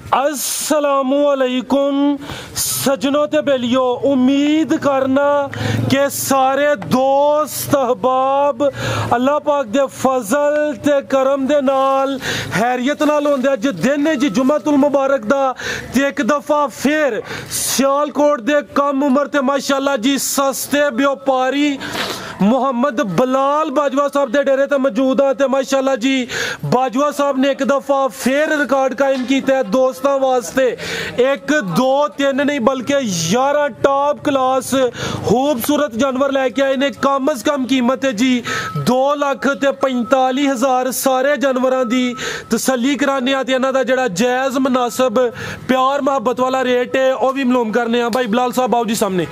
अस्सलामुअलैकुम सजनों ते बेलियो, उम्मीद करना कि सारे दोस्त अहबाब अल्लाह पाक दे फजल ते करम दे नाल हैरियत नाल होंदे। अज दिन जी जुम्मतुल मुबारक दा ते एक दफा फिर सियालकोट दे कम उम्र ते माशाअल्लाह जी सस्ते व्यापारी मुहम्मद बिलाल बाजवा साहब दे डेरे ते मौजूद है। माशाअल्लाह जी बाजवा साहब ने एक दफा फिर रिकॉर्ड कायम किया है दोस्तों वास्ते। एक दो तीन नहीं बल्कि 11 टॉप क्लास खूबसूरत जानवर लैके आए ने। कम अज कम कीमत है जी 2,45,000। सारे जानवरों की तसल्ली कराने इन्हों का जोड़ा जायज़ मुनासिब प्यार मुहब्बत वाला रेट है वह भी मालूम करने। भाई बिलाल साहब आओ जी सामने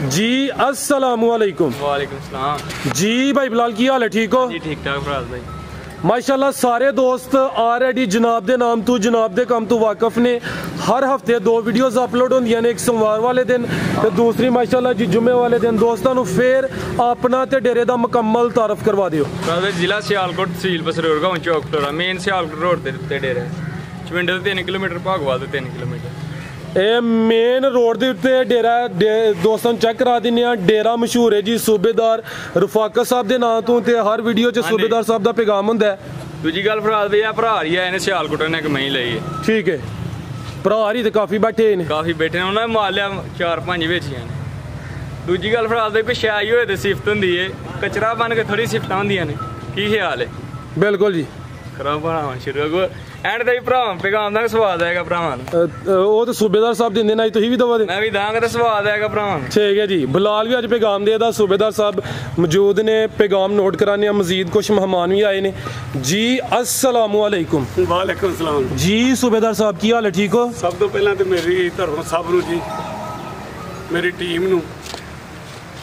जी। अस्सलामुअलैकुम। वालेकुम सलाम जी। भाई बिलाल की हाल है? ठीक हो जी? ठीक ठाक फराज भाई माशाल्लाह। सारे दोस्त ऑलरेडी जनाब दे नाम तो जनाब दे काम तो वाकफ ने। हर हफ्ते 2 वीडियोस अपलोड होंदियां ने, एक सोमवार वाले दिन ते दूसरी माशाल्लाह जी जुम्मे वाले दिन। दोस्तों को फिर अपना ते डेरे दा मुकम्मल तारफ करवा दियो। जिला सियालकोट तहसील बसरोड़ गांव चौकटोरा मेन सियालकोट रोड ते डेरा चविंडे 3 किलोमीटर भागवाल 3 किलोमीटर मेन रोड के उत्ते डेरा। दोस्तों चेक करा दिने। डेरा मशहूर है जी सूबेदार रफाकत साहब के नाम तो हर वीडियो च सूबेदार साहब का पैगाम होंदा है। दूजी गल फराज भैया भरा ही है सियालकोट ने कमाई ली है। ठीक है भरा ही तो काफ़ी बैठे ने, काफ़ी बैठे ने। उन्होंने माल लिया 4-5 बेचियां ने। दूजी गल फराज भाई पिछे आई होए तो सिफत होंदी है, कचरा बन के थोड़ी सिफत होंदियां ने। की ख्याल है? बिल्कुल जी। करो भरावां शुरू एंड ते भरावां पैगाम दा स्वाद आएगा भरावां वो तो सूबेदार साहब दिंदे ना, तुसीं भी दवा दे। मैं भी दांगा तो स्वाद आएगा भरावां। ठीक है जी। बिलाल भी अज पैगाम देदा। सूबेदार साहब मौजूद ने, पैगाम नोट कराने। मजीद कुछ मेहमान भी आए ने जी। अस्सलामुअलैकुम। वालेकुम सलाम जी। सूबेदार साहब की हाल है? ठीक हो? सब तो पहला तो मेरी तरफों सब नूं जी, मेरी टीम नूं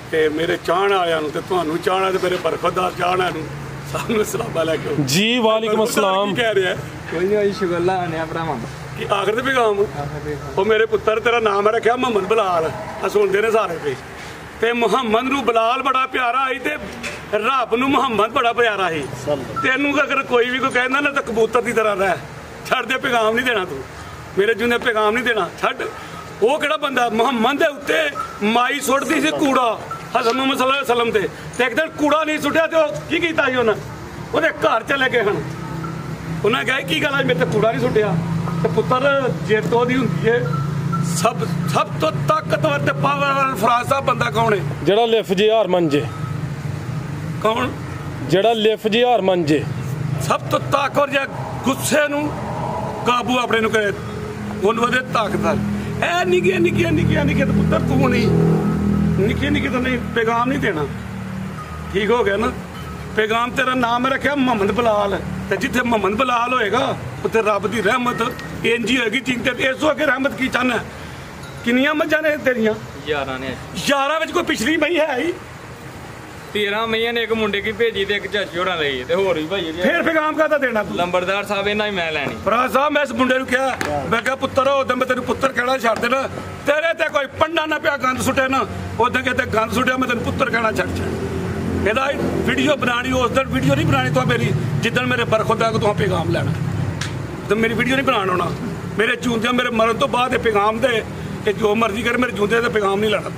ते मेरे चाहण वालियां नूं ते तुहानूं चाहणा ते मेरे बरखतदार चाहण नूं सब नूं अस्सलाम वालेकुम जी। वालेकुम अस्सलाम। कह रहा है कोई नहीं शुगर लाने भरावां कि आखिर ते पैगाम वो मेरे पुत्र तेरा नाम रखा मोहम्मद बिलाल। सुनते ने सारे पे ते मुहम्मद नूं बिलाल बड़ा प्यारा आई ते रब नूं मुहम्मद बड़ा प्यारा ही। तेनू अगर कोई भी कोई कहना ना तो कबूतर की तरह रह छड़ दे, पैगाम नहीं देना तू मेरे जुने पैगाम नहीं देना छड़। वो केड़ा बंदा मुहम्मद दे उत्ते माई सुटदी सी कूड़ा हज़रत मुहम्मद सल्लल्लाहु अलैहि वसल्लम ते एक दिन कूड़ा नहीं सुटिया तो की कीता जी उन्हें ਉਹਦੇ घर चले गए हैं। उन्हें कहा की गल मेरे तो कूड़ा नहीं सुटिया तो पुत्र जेतो दी हुंदी है। सब तो ताकतवर ते पावरफुल फराज साहब बंदा कौन है? जेड़ा लिफ जे हार मंजे। कौन? जेड़ा लिफ जे हार मंजे। सब तो ताकतवर जे गुस्से नूं काबू अपने नूं करे ਉਹਨੂੰ ਉਹਦੇ ताकतवर ए निक्कियां निक्कियां निक्कियां निक्कियां तो पुत्र तू नहीं निक्कियां निक्कियां तो नहीं पैगाम नहीं देना। ठीक हो गया ना? पैगाम तेरा नाम रखा मोहम्मद बिलाल ते जिथे मोहम्मद बिलाल होएगा उत्थे रब दी रहमत इंज ही होएगी। तीन ते इस अगे रहमत की चाहना किन्नियां मज्जां ने तेरियां? 11 ने। 11 विच कोई पिछली मई है ही? 13 मईयां ने एक मुंडे की भेजी ते एक चाची होरां लई ते होर भी भाई फिर पैगाम काहदा देना तू? लंबरदार साहब इन्हां ही मैं लैनी। फराज साहब मैं इस मुंडे नूं कहा मैं कहा पुत्तर उदों मैं तेनू पुत्तर कहना छड्ड देना तेरे ते कोई पंडा ना पिया गंद सुटे ना उदों किते गंद सुटिया मैं तेनू पुत्तर कहना छड्ड ਇਹਦਾ वीडियो बनानी उस दिन वीडियो नहीं बनानी तो मेरी जिदन मेरे बरखुदा को तो पैगाम लेना तो मेरी वीडियो नहीं बनाना होना। मेरे जूंदे मेरे मरण तो बाद पैगाम दे कि जो मर्जी करे मेरे जूंदे ते पैगाम नहीं लेना।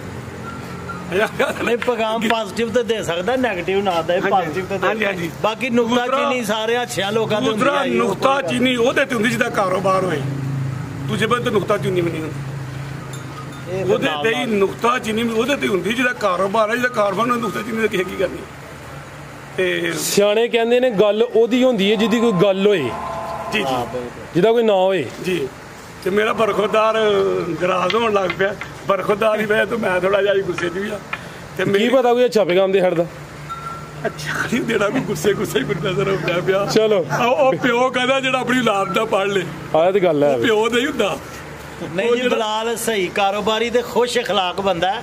नहीं पैगाम पॉजिटिव तो दे सकदा, नेगेटिव ना दे, पॉजिटिव तो हां जी बाकी नुक्ताचीनी सारे अच्छे लोकां दे दूसरा नुक्ताचीनी ओदे ते हुंदी जिदा कारोबार होए दूजे बंदे नुक्ताचीनी भी नहीं हुंदी। ਉਹਦੇ ਤੇ ਹੀ ਨੁਕਤਾਚੀਨੀ ਵੀ ਉਹਦੇ ਤੇ ਹੁੰਦੀ ਜਿਹਦਾ ਕਾਰੋਬਾਰ ਹੈ ਜਿਹਦਾ ਕਾਰੋਬਾਰ ਨੂੰ ਨੁਕਤਾਚੀਨੀ ਦੀ ਕੀ ਕਰਨੀ। ਤੇ ਸਿਆਣੇ ਕਹਿੰਦੇ ਨੇ ਗੱਲ ਉਹਦੀ ਹੁੰਦੀ ਹੈ ਜਿਹਦੀ ਕੋਈ ਗੱਲ ਹੋਏ ਜੀ ਜੀ ਜਿਹਦਾ ਕੋਈ ਨਾ ਹੋਏ ਜੀ। ਤੇ ਮੇਰਾ ਬਰਖੁਦਾਰ ਗਰਾਜ਼ ਹੋਣ ਲੱਗ ਪਿਆ ਬਰਖੁਦਾਰ ਹੀ ਵਜ੍ਹਾ ਤੋਂ ਮੈਂ ਥੋੜਾ ਜਿਹਾ ਗੁੱਸੇ 'ਚ ਵੀ ਆ ਤੇ ਕੀ ਪਤਾ ਕੋਈ ਅੱਛਾ ਪੈਗਾਮ ਦੇ ਹਟਦਾ। ਅੱਛਾ ਨਹੀਂ ਦੇਣਾ ਕੋਈ ਗੁੱਸੇ ਹੀ ਕੋਈ ਨਜ਼ਰ ਆਉਂਦਾ ਪਿਆ। ਚਲੋ ਉਹ ਪਿਓ ਕਹਿੰਦਾ ਜਿਹੜਾ ਆਪਣੀ ਔਲਾਦ ਦਾ ਪੜ੍ਹ ਲੇ ਆਹ ਤੇ ਗੱਲ ਹੈ ਪਿਓ ਨਹੀਂ ਹੁੰਦਾ। नहीं जी बिलाल सही कारोबारी ते खुश अखलाक बंदा है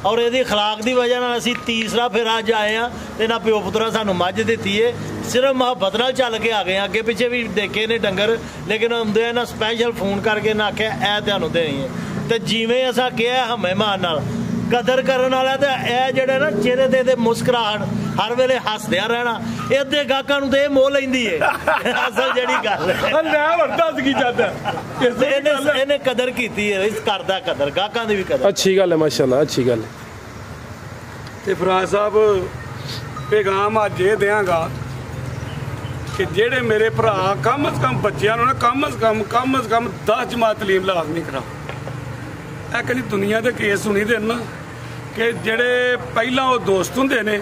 और ये अखलाक की वजह असी तीसरा फिर अज आए हैं तो इन्होंने प्यो पुत्रा सानू मझ दी है सिर्फ मुहब्बत नाल चल के आ गए। अगे पिछे भी देखे ने डंगर लेकिन आउंदे इन्हें स्पैशल फोन करके इन्हें आख्या ए तुहानू देनी है तो जिवें असां कहा हमें मान नाल कदर करन वाला तो ए जिहड़े ना चेहरे ते मुस्कुराहट ਹਰ ਵੇਲੇ ਹੱਸਦਿਆਂ ਰਹਿਣਾ। ਇਹ ਅੱਧੇ ਗਾਹਕਾਂ ਨੂੰ ਤੇ ਇਹ ਮੋਹ ਲੈਂਦੀ ਏ ਅਸਲ ਜਿਹੜੀ ਗੱਲ ਹੈ। ਲੈ ਹੁਣ ਦੱਸ ਕੀ ਜਾਂਦਾ ਇਹਨੇ ਕਦਰ ਕੀਤੀ ਹੈ, ਇਸ ਕਰਦਾ ਕਦਰ, ਗਾਹਕਾਂ ਦੀ ਵੀ ਕਦਰ। ਅੱਛੀ ਗੱਲ ਹੈ ਮਾਸ਼ਾਅੱਲਾ, ਅੱਛੀ ਗੱਲ ਹੈ। ਤੇ ਫਰਾਜ਼ ਸਾਹਿਬ ਪੈਗਾਮ ਅੱਜ ਇਹ ਦਿਆਂਗਾ ਕਿ ਜਿਹੜੇ ਮੇਰੇ ਭਰਾ ਕਮ ਸੇ ਕਮ ਬੱਚਿਆਂ ਨੂੰ ਨਾ ਕਮ ਸੇ ਕਮ 10 ਜਮਾਤ ਤਾਲੀਮ ਲਾਜ਼ਮੀ ਕਰਾਓ। ਇਹ ਕਹਿੰਦੀ ਦੁਨੀਆ ਦੇ ਕੇਸ ਸੁਣੀ ਦੇ ਨਾ ਕਿ ਜਿਹੜੇ ਪਹਿਲਾਂ ਉਹ ਦੋਸਤ ਹੁੰਦੇ ਨੇ,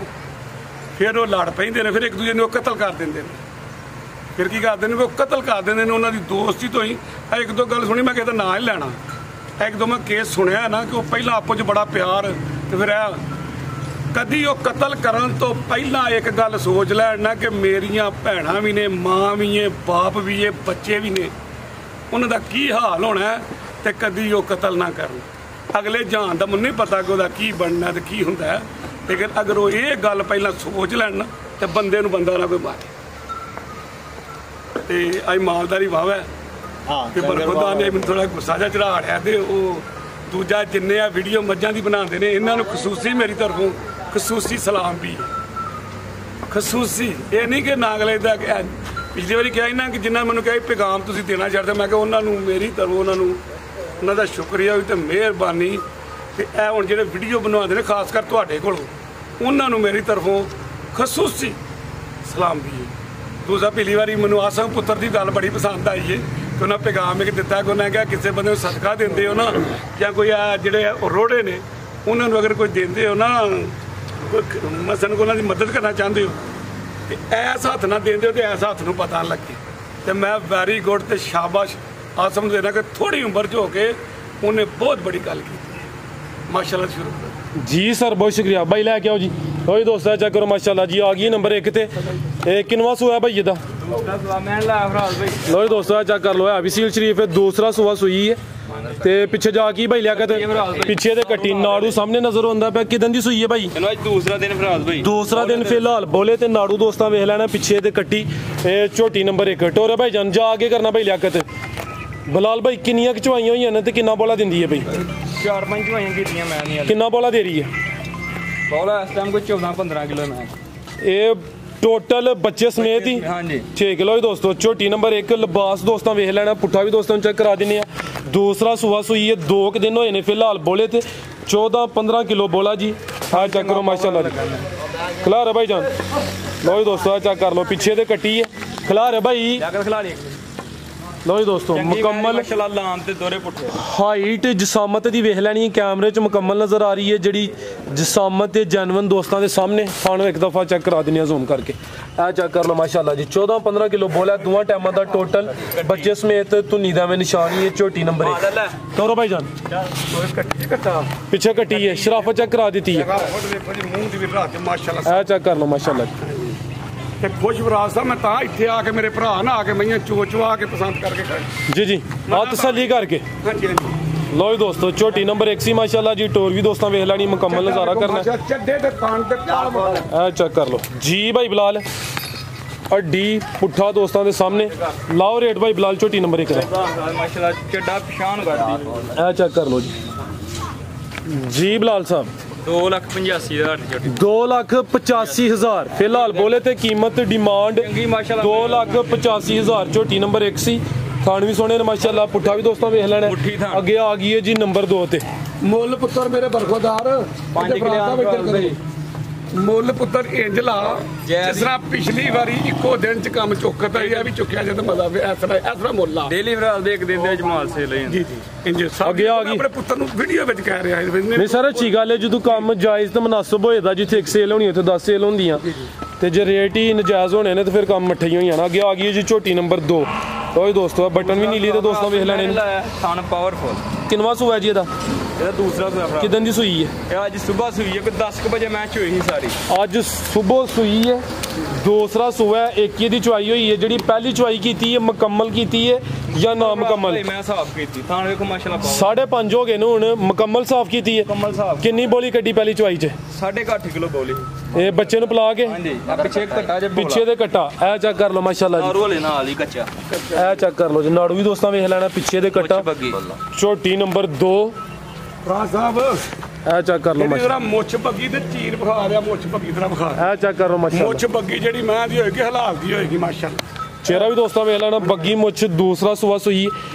ਫਿਰ ਉਹ ਲੜ ਪੈਂਦੇ ਨੇ, ਫਿਰ ਇੱਕ ਦੂਜੇ ਨੂੰ ਉਹ ਕਤਲ ਕਰ ਦਿੰਦੇ ਨੇ। ਫਿਰ ਕੀ ਕਰਦੇ ਨੇ, ਉਹ ਕਤਲ ਕਰ ਦਿੰਦੇ ਨੇ ਉਹਨਾਂ ਦੀ ਦੋਸਤੀ ਤੋਂ ਹੀ। ਇੱਕ ਦੋ ਗੱਲ ਸੁਣੀ, ਮੈਂ ਕਿਹਾ ਨਾਂ ਹੀ ਲੈਣਾ, ਇੱਕ ਦੋ ਮੈਂ ਕੇਸ ਸੁਣਿਆ ਨਾ ਕਿ ਉਹ ਪਹਿਲਾਂ ਆਪੋ 'ਚ ਬੜਾ ਪਿਆਰ, ਤੇ ਫਿਰ ਕਦੀ ਉਹ ਕਤਲ ਕਰਨ ਤੋਂ ਪਹਿਲਾਂ ਇੱਕ ਗੱਲ ਸੋਚ ਲੈਣ ਨਾ ਕਿ ਮੇਰੀਆਂ ਭੈਣਾਂ ਵੀ ਨੇ, ਮਾਂ ਵੀ ਹੈ, ਬਾਪ ਵੀ ਹੈ, ਬੱਚੇ ਵੀ ਨੇ, ਉਹਨਾਂ ਦਾ ਕੀ ਹਾਲ ਹੋਣਾ, ਤੇ ਕਦੀ ਉਹ ਕਤਲ ਨਾ ਕਰਨ। ਅਗਲੇ ਜਾਨ ਦਾ ਮੈਨੂੰ ਨਹੀਂ ਪਤਾ ਕਿ ਉਹਦਾ ਕੀ ਬਣਨਾ ਤੇ ਕੀ ਹੁੰਦਾ, ਲੇਕਿਨ ਅਗਰ ਉਹ ਇਹ ਗੱਲ ਪਹਿਲਾਂ ਸੋਚ ਲੈਣ ਨਾ ਤੇ ਬੰਦੇ ਨੂੰ ਬੰਦਾ ਨਾ ਕੋਈ ਮਾਰੇ। ਤੇ ਅੱਜ ਮਾਲਦਾਰੀ ਵਾਹ ਹੈ ਕਿ ਬਰਖੁਦਾ ਨੇ ਮੈਨੂੰ ਥੋੜਾ ਗੁੱਸਾ ਜਿਹਾ ਚੜਾ ਲਿਆ। ਤੇ ਉਹ ਦੂਜਾ ਜਿੰਨੇ ਆ ਵੀਡੀਓ ਮੱਝਾਂ ਦੀ ਬਣਾਉਂਦੇ ਨੇ, ਇਹਨਾਂ ਨੂੰ ਖਸੂਸੀ ਮੇਰੀ ਤਰਫੋਂ ਖਸੂਸੀ ਸਲਾਮ ਵੀ, ਖਸੂਸੀ। ਇਹ ਨਹੀਂ ਕਿ ਨਾਗਲੇ ਦਾ ਪਿਛਲੀ ਵਾਰੀ ਕਿਹਾ ਨਾ ਕਿ ਜਿੰਨਾ ਮੈਨੂੰ ਕਿਹਾ ਪੈਗਾਮ ਤੁਸੀਂ ਦੇਣਾ ਚਾਹਦੇ, ਮੈਂ ਕਿਹਾ ਉਹਨਾਂ ਨੂੰ ਮੇਰੀ ਤਰਫੋਂ ਉਹਨਾਂ ਦਾ ਸ਼ੁਕਰੀਆ ਵੀ ਤੇ ਮਿਹਰਬਾਨੀ। ਤੇ ਇਹ ਹੁਣ ਜਿਹੜੇ ਵੀਡੀਓ ਬਣਾਉਂਦੇ ਨੇ ਖਾਸ ਕਰ ਤੁਹਾਡੇ ਕੋਲੋਂ, ਉਹਨਾਂ ਨੂੰ ਮੇਰੀ ਤਰਫੋਂ ਖਸੂਸੀ ਸਲਾਮ ਵੀ। ਦੂਸਰਾ ਪਿਛਲੀ ਵਾਰੀ ਮੈਨੂੰ ਆਸਮ ਪੁੱਤਰ ਦੀ ਗੱਲ ਬੜੀ ਪਸੰਦ ਆਈ ਹੈ ਕਿ ਉਹਨਾਂ ਪੈਗਾਮ ਇੱਕ ਦਿੱਤਾ ਕਿ ਉਹਨਾਂ ਕਿਹਾ ਕਿਸੇ ਬੰਦੇ ਨੂੰ ਸਦਕਾ ਦਿੰਦੇ ਹੋ ਨਾ, ਜਾਂ ਕੋਈ ਆ ਜਿਹੜੇ ਰੋੜੇ ਨੇ ਉਹਨਾਂ ਨੂੰ ਅਗਰ ਕੋਈ ਦਿੰਦੇ ਹੋ ਨਾ, ਮਸਨ ਕੋ ਉਹਨਾਂ ਦੀ ਮਦਦ ਕਰਨਾ ਚਾਹੁੰਦੇ ਹੋ, ਤੇ ਐਸ ਹੱਥ ਨਾਲ ਦਿੰਦੇ ਹੋ ਤੇ ਐਸ ਹੱਥ ਨੂੰ ਪਤਾ ਲੱਗੇ। ਤੇ ਮੈਂ ਵੈਰੀ ਗੁੱਡ ਤੇ ਸ਼ਾਬਾਸ਼ ਆਸਮ ਨੂੰ ਦੇਣਾ ਕਿ ਥੋੜੀ ਉਮਰ 'ਚ ਹੋ ਕੇ ਉਹਨੇ ਬਹੁਤ ਬੜੀ ਗੱਲ ਕੀਤੀ। ਮਾਸ਼ਾਅੱਲਾ ਸ਼ੁਰੂ ਕਰੋ ਜੀ ਸਰ, ਬਹੁਤ ਸ਼ੁਕਰੀਆ ਭਾਈ। ਲੈ ਕੇ ਆਓ ਜੀ। ਲੋ ਦੋਸਤਾਂ ਚੈੱਕ ਕਰੋ ਮਾਸ਼ਾਅੱਲਾ ਜੀ, ਆ ਗਈ ਨੰਬਰ 1 ਤੇ। ਇਹ ਕਿੰਨਵਾਂ ਸੂਆ ਭਾਈ ਇਹਦਾ? ਲੋ ਦੋਸਤਾਂ ਚੈੱਕ ਕਰ ਲੋ, ਹੈ ਵੀ ਸੀਲ ਸ਼ਰੀਫ ਹੈ, ਦੂਸਰਾ ਸੂਆ ਸੂਈ ਹੈ। ਤੇ ਪਿੱਛੇ ਜਾ ਕੀ ਭਾਈ ਲਿਆ ਕੇ ਪਿੱਛੇ ਤੇ ਕੱਟੀ ਨਾੜੂ ਸਾਹਮਣੇ ਨਜ਼ਰ ਆਉਂਦਾ ਪਿਆ। ਕਿਦਾਂ ਦੀ ਸੂਈ ਹੈ ਭਾਈ? ਦੂਸਰਾ ਦਿਨ ਫਰਾਜ਼ ਭਾਈ, ਦੂਸਰਾ ਦਿਨ ਫਿਲਹਾਲ ਬੋਲੇ ਤੇ ਨਾੜੂ ਦੋਸਤਾਂ ਵੇਖ ਲੈਣਾ ਪਿੱਛੇ ਤੇ ਕੱਟੀ। ਇਹ ਝੋਟੀ ਨੰਬਰ 1 ਟੋਰੇ ਭਾਈ ਜਾਨ ਜਾ ਕੇ ਕਰਨਾ ਭਾਈ ਲਿਆਕਤ। ਬਲਾਲ ਭਾਈ ਕਿੰਨੀਆਂ ਚਵਾਈਆਂ ਹੋਈਆਂ ਨੇ ਤੇ ਕਿੰਨਾ ਬੋਲਾ ਦਿੰਦੀ ਹੈ ਭਾਈ? 4-5 ਚਵਾਈਆਂ ਕੀਤੀਆਂ ਮੈਂ ਨਹੀਂ। ਕਿੰਨਾ ਬੋਲਾ ਦੇ ਰਹੀ ਹੈ? ਬੋਲਾ ਇਸ ਟਾਈਮ ਕੋਈ 14-15 ਕਿਲੋ ਮੈਂ। ਇਹ ਟੋਟਲ ਬੱਚੇ ਸਮੇਤ ਹੀ? ਹਾਂਜੀ 6 ਕਿਲੋ ਹੀ ਦੋਸਤੋ। ਝੋਟੀ ਨੰਬਰ 1 ਲਿਬਾਸ ਦੋਸਤਾਂ ਵੇਖ ਲੈਣਾ। ਪੁੱਠਾ ਵੀ ਦੋਸਤਾਂ ਨੂੰ ਚੈੱਕ ਕਰਾ ਦਿੰਦੇ ਆ। ਦੂਸਰਾ ਸੂਆ ਸੂਈ ਹੈ, 2 ਦਿਨ ਹੋਏ ਨੇ ਫਿਲਹਾਲ ਬੋਲੇ ਤੇ। 14-15 ਕਿਲੋ ਬੋਲਾ ਜੀ। ਆ ਚੈੱਕ ਕਰੋ ਮਾਸ਼ਾਅੱਲਾ ਜੀ। ਖਿਲਾਰ ਹੈ ਭਾਈ ਜਾਨ। ਲੋ ਜੀ ਦੋਸਤੋ ਆ ਚੈੱਕ ਕਰ ਲੋ, ਪਿੱਛੇ ਤੇ ਕੱਟੀ ਹੈ। ਖਿਲਾਰ ਹੈ ਭਾਈ। ਲੋ ਜੀ ਦੋਸਤੋ ਮੁਕੰਮਲ ਮਾਸ਼ਾਅੱਲਾ ਲਾਮ ਤੇ ਦੋਰੇ ਪੁੱਠੇ। ਹਾਈਟ ਜਿਸਾਮਤ ਦੀ ਵੇਖ ਲੈਣੀ ਹੈ, ਕੈਮਰੇ 'ਚ ਮੁਕੰਮਲ ਨਜ਼ਰ ਆ ਰਹੀ ਹੈ। ਜਿਹੜੀ ਜਿਸਾਮਤ ਤੇ ਜੈਨੂਇਨ ਦੋਸਤਾਂ ਦੇ ਸਾਹਮਣੇ ਸਾਨੂੰ ਇੱਕ ਦਫਾ ਚੈੱਕ ਕਰਾ ਦਿੰਦੇ ਆ ਜ਼ੂਮ ਕਰਕੇ। ਇਹ ਚੈੱਕ ਕਰ ਲਓ ਮਾਸ਼ਾਅੱਲਾ ਜੀ। 14-15 ਕਿਲੋ ਬੋਲਾ ਦੋਵਾਂ ਟਾਈਮਾਂ ਦਾ ਟੋਟਲ ਬੱਚੇ ਸਮੇਤ। ਧੁੰਨੀ ਦਾ ਨਿਸ਼ਾਨੀ ਹੈ ਝੋਟੀ ਨੰਬਰ 1। ਤੋਰੋ ਭਾਈ ਜਾਨ ਪਿੱਛੇ ਕੱਟੀ ਹੈ, ਸ਼ਰਾਫਤ ਚੈੱਕ ਕਰਾ ਦਿੱਤੀ ਹੈ। ਇਹ ਚੈੱਕ ਕਰ ਲਓ ਮਾਸ਼ਾਅੱਲਾ ਤੇ ਖੁਸ਼ ਫਰਾਜ਼ ਸਾਹਿਬ, ਮੈਂ ਤਾਂ ਇੱਥੇ ਆ ਕੇ ਮੇਰੇ ਭਰਾ ਨਾ ਆ ਕੇ ਮਈਆਂ ਚੋਚਵਾ ਕੇ ਪਸੰਦ ਕਰਕੇ ਖਾਈ। ਜੀ ਜੀ ਆ ਤਸੱਲੀ ਕਰਕੇ। ਹਾਂਜੀ ਹਾਂਜੀ। ਲੋ ਜੀ ਦੋਸਤੋ ਝੋਟੀ ਨੰਬਰ 1 ਸੀ ਮਾਸ਼ਾਅੱਲਾ ਜੀ। ਟੋਰ ਵੀ ਦੋਸਤਾਂ ਵੇਖ ਲੈਣੀ, ਮੁਕੰਮਲ ਨਜ਼ਾਰਾ ਕਰਨਾ। ਚੱਡੇ ਤੇ ਖਾਣ ਤੇ ਇਹ ਚੈੱਕ ਕਰ ਲਓ ਜੀ ਭਾਈ ਬਲਾਲ। ਅੱਡੀ ਪੁੱਠਾ ਦੋਸਤਾਂ ਦੇ ਸਾਹਮਣੇ। ਲਾਓ ਰੇਟ ਭਾਈ ਬਲਾਲ ਝੋਟੀ ਨੰਬਰ 1 ਦਾ। ਮਾਸ਼ਾਅੱਲਾ ਚੱਡਾ ਪਛਾਣ ਕਰਦੀ। ਇਹ ਚੈੱਕ ਕਰ ਲਓ ਜੀ। ਜੀ ਬਲਾਲ ਸਾਹਿਬ 2,85,000 ਦੀ ਝੋਟੀ। 2,85,000 ਫਿਲਹਾਲ ਬੋਲੇ ਤੇ ਕੀਮਤ ਡਿਮਾਂਡ 2,85,000 ਝੋਟੀ ਨੰਬਰ 1 ਸੀ। ਖਾਣ ਵੀ ਸੋਹਣੇ ਨੇ ਮਾਸ਼ਾਅੱਲਾ। ਪੁੱਠਾ ਵੀ ਦੋਸਤਾਂ ਵੇਖ ਲੈਣਾ। ਅੱਗੇ ਆ ਗਈ ਹੈ ਜੀ ਨੰਬਰ 2 ਤੇ। ਮੁੱਲ ਪੁੱਤਰ ਮੇਰੇ ਬਰਖੁਦਾਰ 5 ਕਿਲੋ ਮੁੱਲ ਪੁੱਤਰ ਇੰਜਲਾ ਜਿਸ ਤਰ੍ਹਾਂ ਪਿਛਲੀ ਵਾਰੀ ਇੱਕੋ ਦਿਨ ਚ ਕੰਮ ਚੁੱਕਦਾ ਇਹ ਵੀ ਚੁੱਕਿਆ ਜਾਂਦਾ ਮਜ਼ਾ ਇਸ ਤਰ੍ਹਾਂ ਮੁੱਲ ਆ ਡੇਲੀ ਫਰਾਜ਼ ਦੇ ਇੱਕ ਦਿਨ ਦੇ ਜਮਾਲ ਸੇ ਲਈ। ਜੀ ਜੀ ਇੰਜ ਅੱਗੇ ਆ ਗਈ। ਆਪਣੇ ਪੁੱਤਰ ਨੂੰ ਵੀਡੀਓ ਵਿੱਚ ਕਹਿ ਰਿਹਾ ਨਹੀਂ ਸਰ ਅੱਛੀ ਗੱਲ ਹੈ, ਜਦੋਂ ਕੰਮ ਜਾਇਜ਼ ਤੇ ਮੁਨਾਸਬ ਹੋਏਦਾ, ਜਿੱਥੇ ਇੱਕ ਸੇਲ ਹੋਣੀ ਉੱਥੇ 10 ਸੇਲ ਹੁੰਦੀਆਂ, ਤੇ ਜੇ ਰੇਟ ਹੀ ਨਜਾਇਜ਼ ਹੋਣੇ ਨੇ ਤੇ ਫਿਰ ਕੰਮ ਮੱਠੇ ਹੀ ਹੋ ਜਾਣਾ। ਅੱਗੇ ਆ ਗਈ ਹੈ ਜੀ ਝੋਟੀ ਨੰਬਰ 2। ਲੋ ਦੋਸਤੋ ਬਟਨ ਵੀ ਨੀਲੀ ਤੇ ਦੋਸਤਾਂ ਵੇਖ ਲੈਣੇ ਨੇ। ਥਣ ਪਾਵਰਫੁਲ। ਕਿੰਨਵਾਂ ਸੂਆ ਜੀ ਇਹਦਾ? ਇਹਦਾ ਦੂਸਰਾ ਸੂਆ ਫਰਾਜ਼। ਕਿਦਾਂ ਦੀ ਸੂਈ ਹੈ? ਇਹ ਅੱਜ ਸਵੇਰ ਸੂਈ ਹੈ, ਕੋਈ 10 ਵਜੇ ਮੈਚ ਹੋਈ ਸੀ ਸਾਰੀ। ਅੱਜ ਸਵੇਰ ਸੂਈ ਹੈ, ਦੂਸਰਾ ਸੂਆ ਹੈ। ਇੱਕ ਇਹਦੀ ਚੁਆਈ ਹੋਈ ਹੈ। ਜਿਹੜੀ ਪਹਿਲੀ ਚੁਆਈ ਕੀਤੀ ਹੈ ਮੁਕੰਮਲ ਕੀਤੀ ਹੈ ਜਾਂ ਨਾ ਮੁਕੰਮਲ? ਮੈਂ ਹਿਸਾਬ ਕੀਤੀ ਥਾਣ ਵੇਖੋ ਮਾਸ਼ਾਅੱਲਾ। 5.5 ਹੋ ਗਏ ਨੇ ਹੁਣ। ਮੁਕੰਮਲ ਸਾਫ਼ ਕੀਤੀ ਹੈ? ਮੁਕੰਮਲ ਸਾਫ਼। ਕਿੰਨੀ ਬੋਲੀ ਕੱਢੀ ਪਹਿਲੀ ਚੁਆਈ 'ਚ? 8.5 ਕਿਲੋ ਬੋਲੀ। ਇਹ ਬੱਚੇ ਨੂੰ ਪਿਲਾ ਕੇ? ਹਾਂਜੀ ਪਿੱਛੇ ਕੱਟਾ ਜੇ ਪਿੱਛੇ ਦੇ ਕੱਟਾ। ਇਹ ਚੈੱਕ ਕਰ ਲਓ ਮਾਸ਼ਾਅੱਲਾ ਜੀ। ਨਾੜੂ ਵਾਲੇ ਨਾਲ ਹੀ ਕੱਚਾ। ਇਹ ਚੈੱਕ ਕਰ ਲਓ ਜੀ। ਨਾੜੂ ਵੀ ਦੋਸਤਾਂ ਵੇਖ ਲੈਣਾ। ਪਿੱਛੇ ਦੇ ਕੱਟਾ। ਝੋਟੀ ਨੰਬਰ 2 ਫਰਾਜ਼ ਸਾਹਿਬ ਇਹ ਚੈੱਕ ਕਰ ਲਓ ਇਹਦੀ ਮਾਸ਼ਾਅੱਲਾ, ਜਰਾ ਮੁੱਛ ਬੱਗੀ ਤੇ ਚੀਰ ਵਿਖਾ ਰਿਹਾ, ਮੁੱਛ ਬੱਗੀ ਤਰ੍ਹਾਂ ਵਿਖਾ ਇਹ ਚੈੱਕ ਕਰੋ ਮਾਸ਼ਾਅੱਲਾ। ਮੁੱਛ ਬੱਗੀ ਜਿਹੜੀ ਮੈਂ ਦੀ ਹੋਏਗੀ ਹਲਾਲ ਦੀ ਹੋਏਗੀ ਮਾਸ਼ਾਅੱਲਾ। ਚਿਹਰਾ ਵੀ ਦੋਸਤਾਂ ਵੇਖ ਲੈਣਾ, ਬੱਗੀ ਮੁੱਛ, ਦੂਸਰਾ ਸੂਆ ਸੂਈ,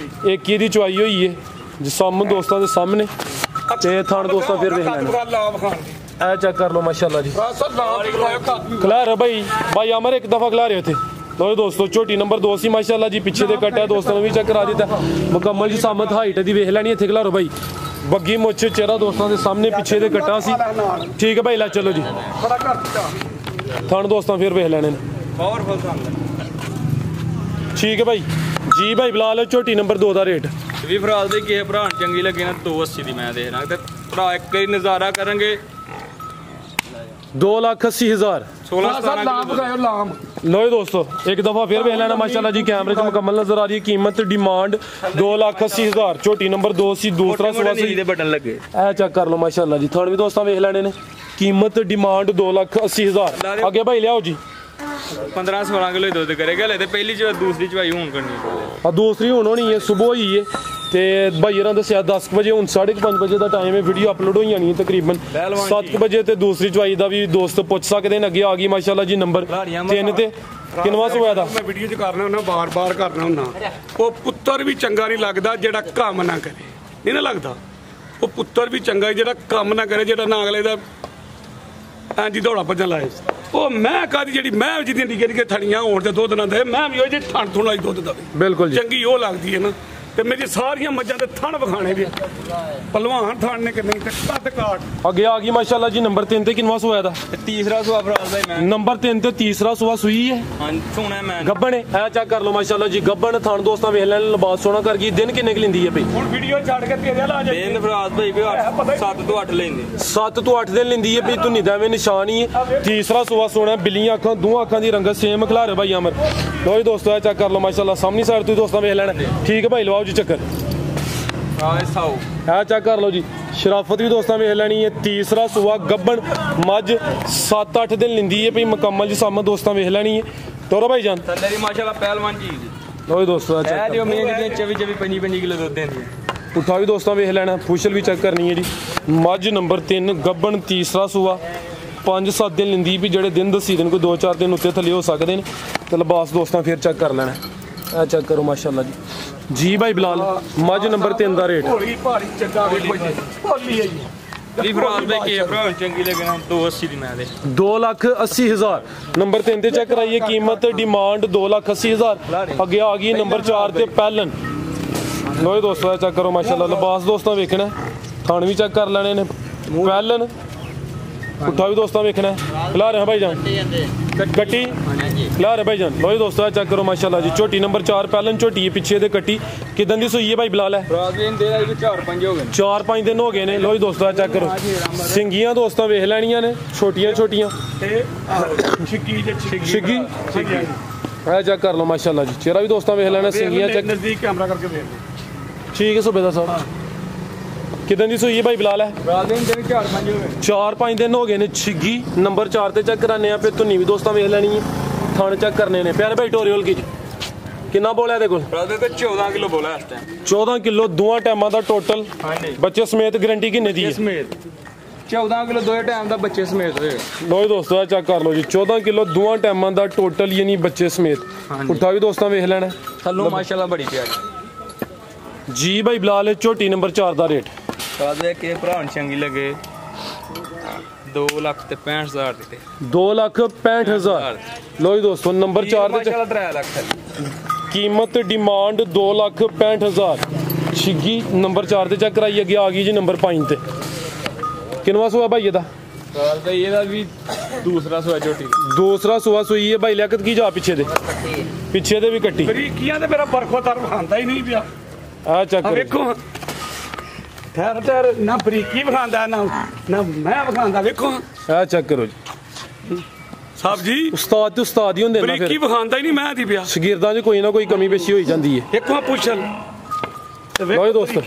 ਇੱਕ ਇਹਦੀ ਚੁਆਈ ਹੋਈ ਹੈ ਜਿਸਮ ਦੋਸਤਾਂ ਦੇ ਸਾਹਮਣੇ। ਤੇ ਥਣ ਦੋਸਤਾਂ ਫਿਰ ਵੇਖ ਲੈਣਾ, ਲਾ ਵਿਖਾਣ ਇਹ ਚੈੱਕ ਕਰ ਲਓ ਮਾਸ਼ਾਅੱਲਾ ਜੀ। ਰਾਸਾ ਲਾ ਵਿਖਾਇਓ ਕੱਦ ਵੀ ਖਿਲਾ ਰਿਹਾ ਭਾਈ ਅਮਰ ਇੱਕ ਦਫਾ ਖਿਲਾ ਰਹੇ थे। लो दोस्तों झोटी नंबर 2 सी माशाअल्लाह जी, पिछे दे कट्टा दोस्तों ने भी चेक करा दिता, मुकम्मल जी सामत हाइट दी वेख लैनी इत्थे खिलारो भाई, बग्गी मुੱਛ चेहरा दोस्तों के सामने पिछे दे कट्टा सी। ठीक है भाई ला चलो जी, बड़ा कर दिता थण दोस्तों फिर वेख लेने ਪਾਵਰਫੁਲ ਸੰਦ ठीक है भाई जी। भाई बिलाल झोटी नंबर 2 ਦਾ ਰੇਟ ਵੀ ਫਰਾਜ਼ ਦੇ ਕਿਸੇ ਭਰਾ ਨੂੰ ਚੰਗੀ ਲੱਗੇ ਨਾ 280 ਦੀ ਮੈਂ ਦੇਣਾ, ਤੇ ਭਰਾ ਇੱਕ ਵਾਰੀ ਨਜ਼ਾਰਾ ਕਰਨਗੇ 2,80,000। 16-17 ਲਾਮ ਵਿਖਾਇਓ ਲਾਮ। लो दोस्तों एक दफा फिर वेख लेना माशाल्लाह जी, कैमरे च मुकम्मल नजर आ रही है। कीमत डिमांड 2,80,000, झोटी नंबर 2 सी, दूसरा सुबह से ਦੇ ਬਟਨ ਲੱਗੇ। ए चेक कर लो माशाल्लाह जी, थण भी दोस्तों वेख लेने ने। कीमत डिमांड 2,80,000। आगे भाई लियाओ जी, 15-16 किलो दुੱਧ ਕਰੇਗਾ ਲੈ, ਤੇ ਪਹਿਲੀ ਚ ਦੂਸਰੀ ਚਵਾਈ ਹੁਣ ਕਰਨੀ और दूसरी हुण होनी है, सुबह होई है ते भाई होरां दस्सिया 10 बजे, हुण 5:30 बजे का टाइम है, वीडियो अपलोड होई जानी है तकरीबन 7 बजे। ते दूसरी चवाई का भी दोस्त पुछ सकते हैं, अगे आ गई माशाल्लाह जी नंबर 3 ते किनवा सुआ दा मैं वीडियो च करना हुन्ना, बार-बार करना हुन्ना। वो पुत्तर भी चंगा नहीं लगदा जेड़ा काम ना करे, नहीं ना लगदा। वो पुत्तर भी चंगा जेड़ा काम ना करे, जेड़ा ना अगले दा इंज दौड़ा भजन लाए। ਉਹ ਮੈਂ ਕਾਦੀ ਜਿਹੜੀ ਮੈਂ ਜਿਹਦੀਆਂ ਨਿੱਕੇ ਨਿੱਕੇ ਥੜੀਆਂ ਹੋਣ ਤੇ ਦੁੱਧ ਨਾ ਦੇ, ਮੈਂ ਵੀ ਉਹ ਜਿਹੜੀ ਥਣ ਥੁਣ ਵਾਲੀ ਦੁੱਧ ਦਵੇ बिल्कुल जी। ਚੰਗੀ ਉਹ ਲੱਗਦੀ ਹੈ ਨਾ। ਤੇ ਮੇਰੀ ਸਾਰੀਆਂ ਮੱਝਾਂ ਦੇ ਥਣ ਵਿਖਾਣੇ ਵੀ ਪਹਿਲਵਾਨ ਥਣ ਨੇ ਕਿ ਨਹੀਂ ਤੇ ਕੱਦ ਕਾਟ। अगे आ गई माशाल्लाह जी नंबर 3 ते किनवा सुआ दा ਤੇ ਤੀਸਰਾ ਸੁਆ ਫਰਾਜ਼ ਦਾ ਮੈਂ नंबर 3 ते तीसरा सुआ सुई है, ਹਾਂ ਸੋਹਣਾ ਮੈਂ गब्बन है। ए चेक कर लो माशाल्लाह जी, गब्बन थण दोस्तों वेख लेने, लिबास सोना कर गई। दिन किन्ने क लिंदी है भाई? ਹੁਣ ਵੀਡੀਓ ਛੱਡ ਕੇ ਤੇਰੇ ਲਾ ਜਾ। ਬੇਨ ਫਰਾਜ਼ ਭਾਈ ਵੀ 7 ਤੋਂ 8 ਲੈਂਦੇ 7 ਤੋਂ 8 दिन लिंदी है भाई, धुनी दा में निशान ही है। तीसरा सुआ सोना, बिल्लियां अखां, दो अखां दी रंगत सेम खिलारे भाई अमर। लो जी दोस्तों चेक कर लो माशाल्लाह, सामने साइड तो दोस्तों वेख लेना। ठीक है भाई लवाओ जी चक्कर, ਆਏ ਸਾਊ है चेक कर लो जी। शराफत भी दोस्तों वेख लेनी है। तीसरा सुआ गब्बन मज 7-8 दिन लिंदी है भाई, मुकम्मल जी सामने दोस्तों वेख लेनी है। तोरो भाई जान ਥੱਲੇ ਦੀ ਮਾਸ਼ਾਅੱਲਾ ਪਹਿਲਵਾਨ ਜੀ लो जी दोस्तों ਇਹ चेक ਜੋ ਮੇਨ ਦੀਆਂ 24-25 ਕਿਲੋ ਦੁੱਧ ਦਿੰਦੀ उठा भी दोस्तों वेख लेना, फुशल भी चेक करनी है जी। मज नंबर 3 गब्बन, तीसरा सुआ 5-7 दिन लिंदी भी, जेडे दिन दसी दिन कोई 2-4 दिन उत्ते थल्ले हो सकते हैं। तो लिबास दोस्तों फिर चेक कर लेना, ए चेक करो माशाल्लाह जी। भाई बिलाल मज नंबर 3 का रेट ਹੋਲੀ ਭਾਰੀ ਚੰਗਾ ਵੇਖੋ ਜੀ, ਹੋਲੀ ਹੈ ਜੀ। ਵੀ ਫਰਾਜ਼ ਦੇ ਕਿਸੇ ਭਰਾ ਨੂੰ ਚੰਗੀ ਲੱਗੇ ਨਾ 280 ਦੀ ਮੈਂ ਦੇ 2,80,000। नंबर 3 ते चेक कराइए, कीमत डिमांड 2,80,000। अगे आ गई नंबर 4 ते पैलन। लो दोस्तों चेक करो माशाल्लाह, लिबास दोस्तों वेखना, थान भी चेक कर लेने ने। पैलन पुट्ठा भी दोस्तों वेखना, खिला रहे हैं भाई जान कट्टी, खिला रहे भाई जान। लो दोस्तों चेक करो माशाल्लाह जी, झोटी नंबर 4 पैलन झोटी है, पिछे दे कट्टी किदन दी सूई है भाई बिलाल है? ਫਰਾਜ਼ ਦੇ ਦੇ ਵੀ 4-5 ਹੋ ਗਏ 4-5 दिन हो गए ने। लो दोस्तों चेक करो, सिंगियां दोस्तों वेख लैनियां ने, छोटियां छोटियां ਤੇ ਛਿੱਗੀ ਜੇ छिग्गी है। चेक कर लो माशाल्लाह जी, चेहरा भी दोस्तों वेख लेना, सिंगियां चेक। ਨਜ਼ਦੀਕ ਕੈਮਰਾ ਕਰਕੇ ਵੇਖ ਲਓ। ठीक है सुबेदा साहब, किदन दी सूई है भाई बिलाल है? ਫਰਾਜ਼ ਦੇ ਵੀ 4-5 ਹੋ ਗਏ 4-5 दिन हो गए ने। छिग्गी नंबर 4 ते चेक कराने आ, फिर धुनी भी दोस्तों वेख लैनी है, थाने चेक करने ने। प्यारे भाई टोरियल की किन्ना बोलिया तेरे कोल? ਫਰਾਜ਼ ਦੇ 14 ਕਿਲੋ ਬੋਲਾ ਇਸ ਟਾਈਮ 14 किलो दोवां टाइमां दा टोटल, ਹਾਂਜੀ बच्चे समेत गारंटी किन्ने दी है? ਸਮੇਤ 14 ਕਿਲੋ ਦੋਏ ਟਾਈਮ ਦਾ ਬੱਚੇ ਸਮੇਤ ਹੋਏ लो जी दोस्तों चेक कर लो जी, 14 किलो दोवां टाइमां दा टोटल यानी बच्चे समेत। ਹਾਂਜੀ। पुट्ठा भी दोस्तों वेख लेना ਥੱਲੋਂ ਮਾਸ਼ਾਅੱਲਾ ਬੜੀ ਪਿਆਰੀ जी। भाई बिलाल झोटी नंबर 4 दा रेट ਫਰਾਜ਼ ਦੇ ਕਿਸੇ ਭਰਾ ਨੂੰ ਚੰਗੀ ਲੱਗੇ 2,65,000 ਦਿੱਤੇ 2,65,000। लो जी दोस्तों नंबर 4 ते ਮਾਸ਼ਾਅੱਲਾ 3 ਲੱਖ कीमत डिमांड 2,65,000। छिग्गी नंबर 4 ते चेक कराइए, अगे आ गई जी नंबर 5 ते। किनवा सुआ भाई ਇਹਦਾ? ਫਰਾਜ਼ ਦਾ ਇਹਦਾ ਵੀ ਦੂਸਰਾ ਸੁਆ ਝੋਟੀ दूसरा सुआ सुई है भाई। लियाकत की जा पिछे दे, पिछे दे भी कट्टी। ਬਰੀਕੀਆਂ ਤੇ ਮੇਰਾ ਬਰਖੋਦਾਰ ਵਿਖਾਉਂਦਾ ਹੀ ਨਹੀਂ ਪਿਆ। आ चेक ਆ करो, ਵੇਖੋ ਠਹਿਰ ਠਹਿਰ, ਨਾ ਬਰੀਕੀ ਵਿਖਾਉਂਦਾ ਨਾ ਮੈਂ ਵਿਖਾਉਂਦਾ। ਵੇਖੋ आ चेक करो जी। ਸਾਹਿਬ ਜੀ, उस्ताद ते उस्ताद ही हुंदे ना, ਬਰੀਕੀ फिर ਵਿਖਾਉਂਦਾ ਹੀ ਨਹੀਂ ਮੈਂ ਦੀ ਪਿਆ। शगिरदां 'ਚ कोई ना कोई कमी पेशी होई जांदी है। ਵੇਖੋ ਪੁੱਛਲ लो जी दोस्तों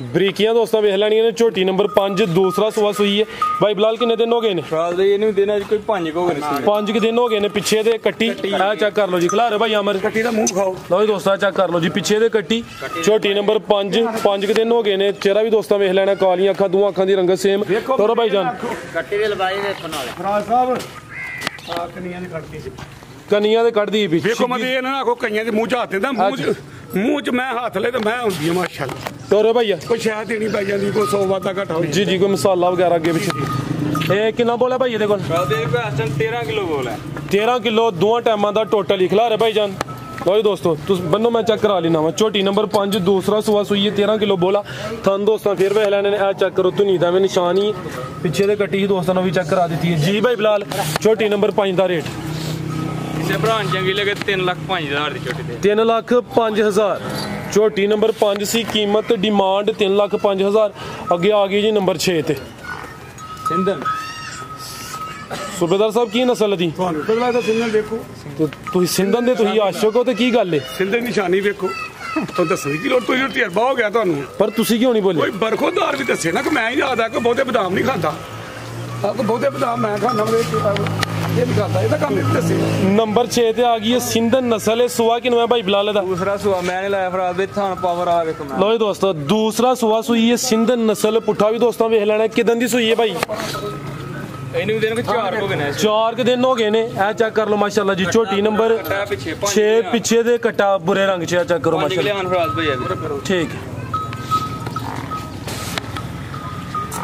बरीकियां दोस्तों वेख लैनियां ने झोटी नंबर 5 दूसरा सुआ सूई है भाई बिलाल किन्ने दिन हो गए ने ਇਹਨੂੰ ਦਿਨ ਅੱਜ ਕੋਈ 5 ਹੋ ਗਏ 5 दिन हो गए ने पिछे दे कट्टी आ चेक कर लो जी खिला रहे भाई अमर ਕੱਟੀ ਦਾ ਮੂੰਹ ਖਾਓ लो जी दोस्तों चेक कर लो जी पिछे दे कट्टी झोटी नंबर 5 दिन हो गए ने चेहरा भी दोस्तों वेख लेना कालियां अखां दूआं अखां दी रंगत सेम तोरो भाई जान ਕੱਟੀ ਦੀ ਲੰਬਾਈ ਵੇਖਣ ਵਾਲੇ ਫਰਾਜ ਸਾਹਿਬ ਆ ਕਨੀਆਂ ਦੀ ਕੱਟਦੀ ਸੀ कनिया दे कट दी भी ਵੇਖੋ ਮਤ ਇਹ ਨਾ ਆਖੋ ਕਈਆਂ ਦੇ ਮੂੰਹ ਚ ਹੱਥ ਦਿੰਦਾ ਮੂੰਹ ਚ ਮੈਂ ਹੱਥ ਲੈ ਤੇ ਮੈਂ ਹੁੰਦੀ ਆ ਮਾਸ਼ਾਅੱਲਾ तोरो भैया ਕੋਈ ਸ਼ਾਇਦ ਦੇਣੀ ਪੈ ਜਾਂਦੀ ਕੋਈ 100 ਵਾਧਾ ਘਟਾ ਹੋ जी जी कोई मसाला वगैरह अगे पिछे ए किन्ना बोला भाई ਇਹਦੇ ਕੋਲ ਫਰਾਦੇ ਕੋਈ ਅਸਨ 13 ਕਿਲੋ ਬੋਲ ਹੈ 13 किलो दोवां टाइमां दा टोटल ही खिला रहे भाई जान लो जी दोस्तों तुस बन्नो मैं चेक करा लेना वा झोटी नंबर 5 दूसरा सुआ सूई है 13 किलो बोला थन दोस्तों फिर वेख लैने ने चेक करो धुनी दा में निशान ही पिछे दे कट्टी ही दोस्तों ने भी चेक करा दी है जी भाई बिलाल झोटी नंबर 5 दा रेट ਕਿਸੇ ਭਰਾ ਨੂੰ ਚੰਗੀ ਲੱਗੇ 3,05,000 ਦੀ ਛੋਟੀ ਦੇ 3,05,000 झोटी नंबर 5 सी कीमत डिमांड 3,05,000 अगे आ गई जी नंबर 6 ते ਸਿੰਧਨ सूबेदार साहब की नस्ल दी ਤੁਹਾਨੂੰ ਪਹਿਲਾਂ ਤਾਂ ਸਿੰਧਨ ਵੇਖੋ ਤੁਸੀਂ ਸਿੰਧਨ ਦੇ ਤੁਸੀਂ ਆਸ਼ਕ ਹੋ ਤੇ ਕੀ ਗੱਲ ਏ ਸਿੰਧਨ ਨਿਸ਼ਾਨੀ ਵੇਖੋ ਤੁਹਾਨੂੰ ਦੱਸਣ ਦੀ ਲੋੜ ਤੁਸੀਂ ਤਜਰਬਾ ਹੋ ਗਿਆ ਤੁਹਾਨੂੰ ਪਰ ਤੁਸੀਂ ਕਿਉਂ ਨਹੀਂ ਬੋਲੇ ਕੋਈ ਬਰਖੋਦਾਰ ਵੀ ਦੱਸੇ ਨਾ ਕਿ ਮੈਂ ਹੀ ਯਾਦ ਆ ਕਿ ਬਹੁਤੇ ਬਦਾਮ ਨਹੀਂ ਖਾਂਦਾ ਆ ਕਿ ਬਹੁਤੇ ਬਦਾਮ ਮੈਂ ਖਾਂਦਾ ਇਹ ਨਹੀਂ ਖਾਂਦਾ ਇਹਦਾ ਕੰਮ ਨਹੀਂ ਦੱਸੇ नंबर 6 ਤੇ ਆ ਗਈ ਹੈ ਸਿੰਧਨ ਨਸਲ ਹੈ ਸੁਆ ਕਿਨਵਾ ਭਾਈ ਬਿਲਾਲ ਦਾ ਦੂਸਰਾ ਸੁਆ ਮੈਂ ਨੇ ਲਾਇਆ ਫਰਾਦੇ ਥਾਂ ਪਾਵਰ ਆ ਵੇਖੋ ਮੈਂ ਲੋ ਜੀ ਦੋਸਤੋ ਦੂਸਰਾ ਸੁਆ ਸੂਈ ਹੈ ਸਿੰਧਨ ਨਸਲ ਪੁੱਠਾ ਵੀ ਦੋਸਤਾਂ ਵੇਖ ਲੈਣਾ ਕਿਦਾਂ ਦੀ ਸੂਈ ਹੈ ਭਾਈ ਇਹਨੂੰ ਦਿਨ ਕੋਈ 4 ਹੋ ਗਏ ਨੇ 4 ਦਿਨ ਹੋ ਗਏ ਨੇ ਇਹ ਚੈੱਕ ਕਰ ਲਓ ਮਾਸ਼ਾਅੱਲਾ ਜੀ ਝੋਟੀ ਨੰਬਰ ਪਿੱਛੇ 6 ਪਿੱਛੇ ਦੇ ਕਟਾ ਬੁਰੇ ਰੰਗ ਚ ਚੈੱਕ ਕਰੋ 5 ਮਾਸ਼ਾਅੱਲਾ ਕਿਲਿਆਨ ਫਰਾਦ ਭਈਆ ਠੀਕ ਹੈ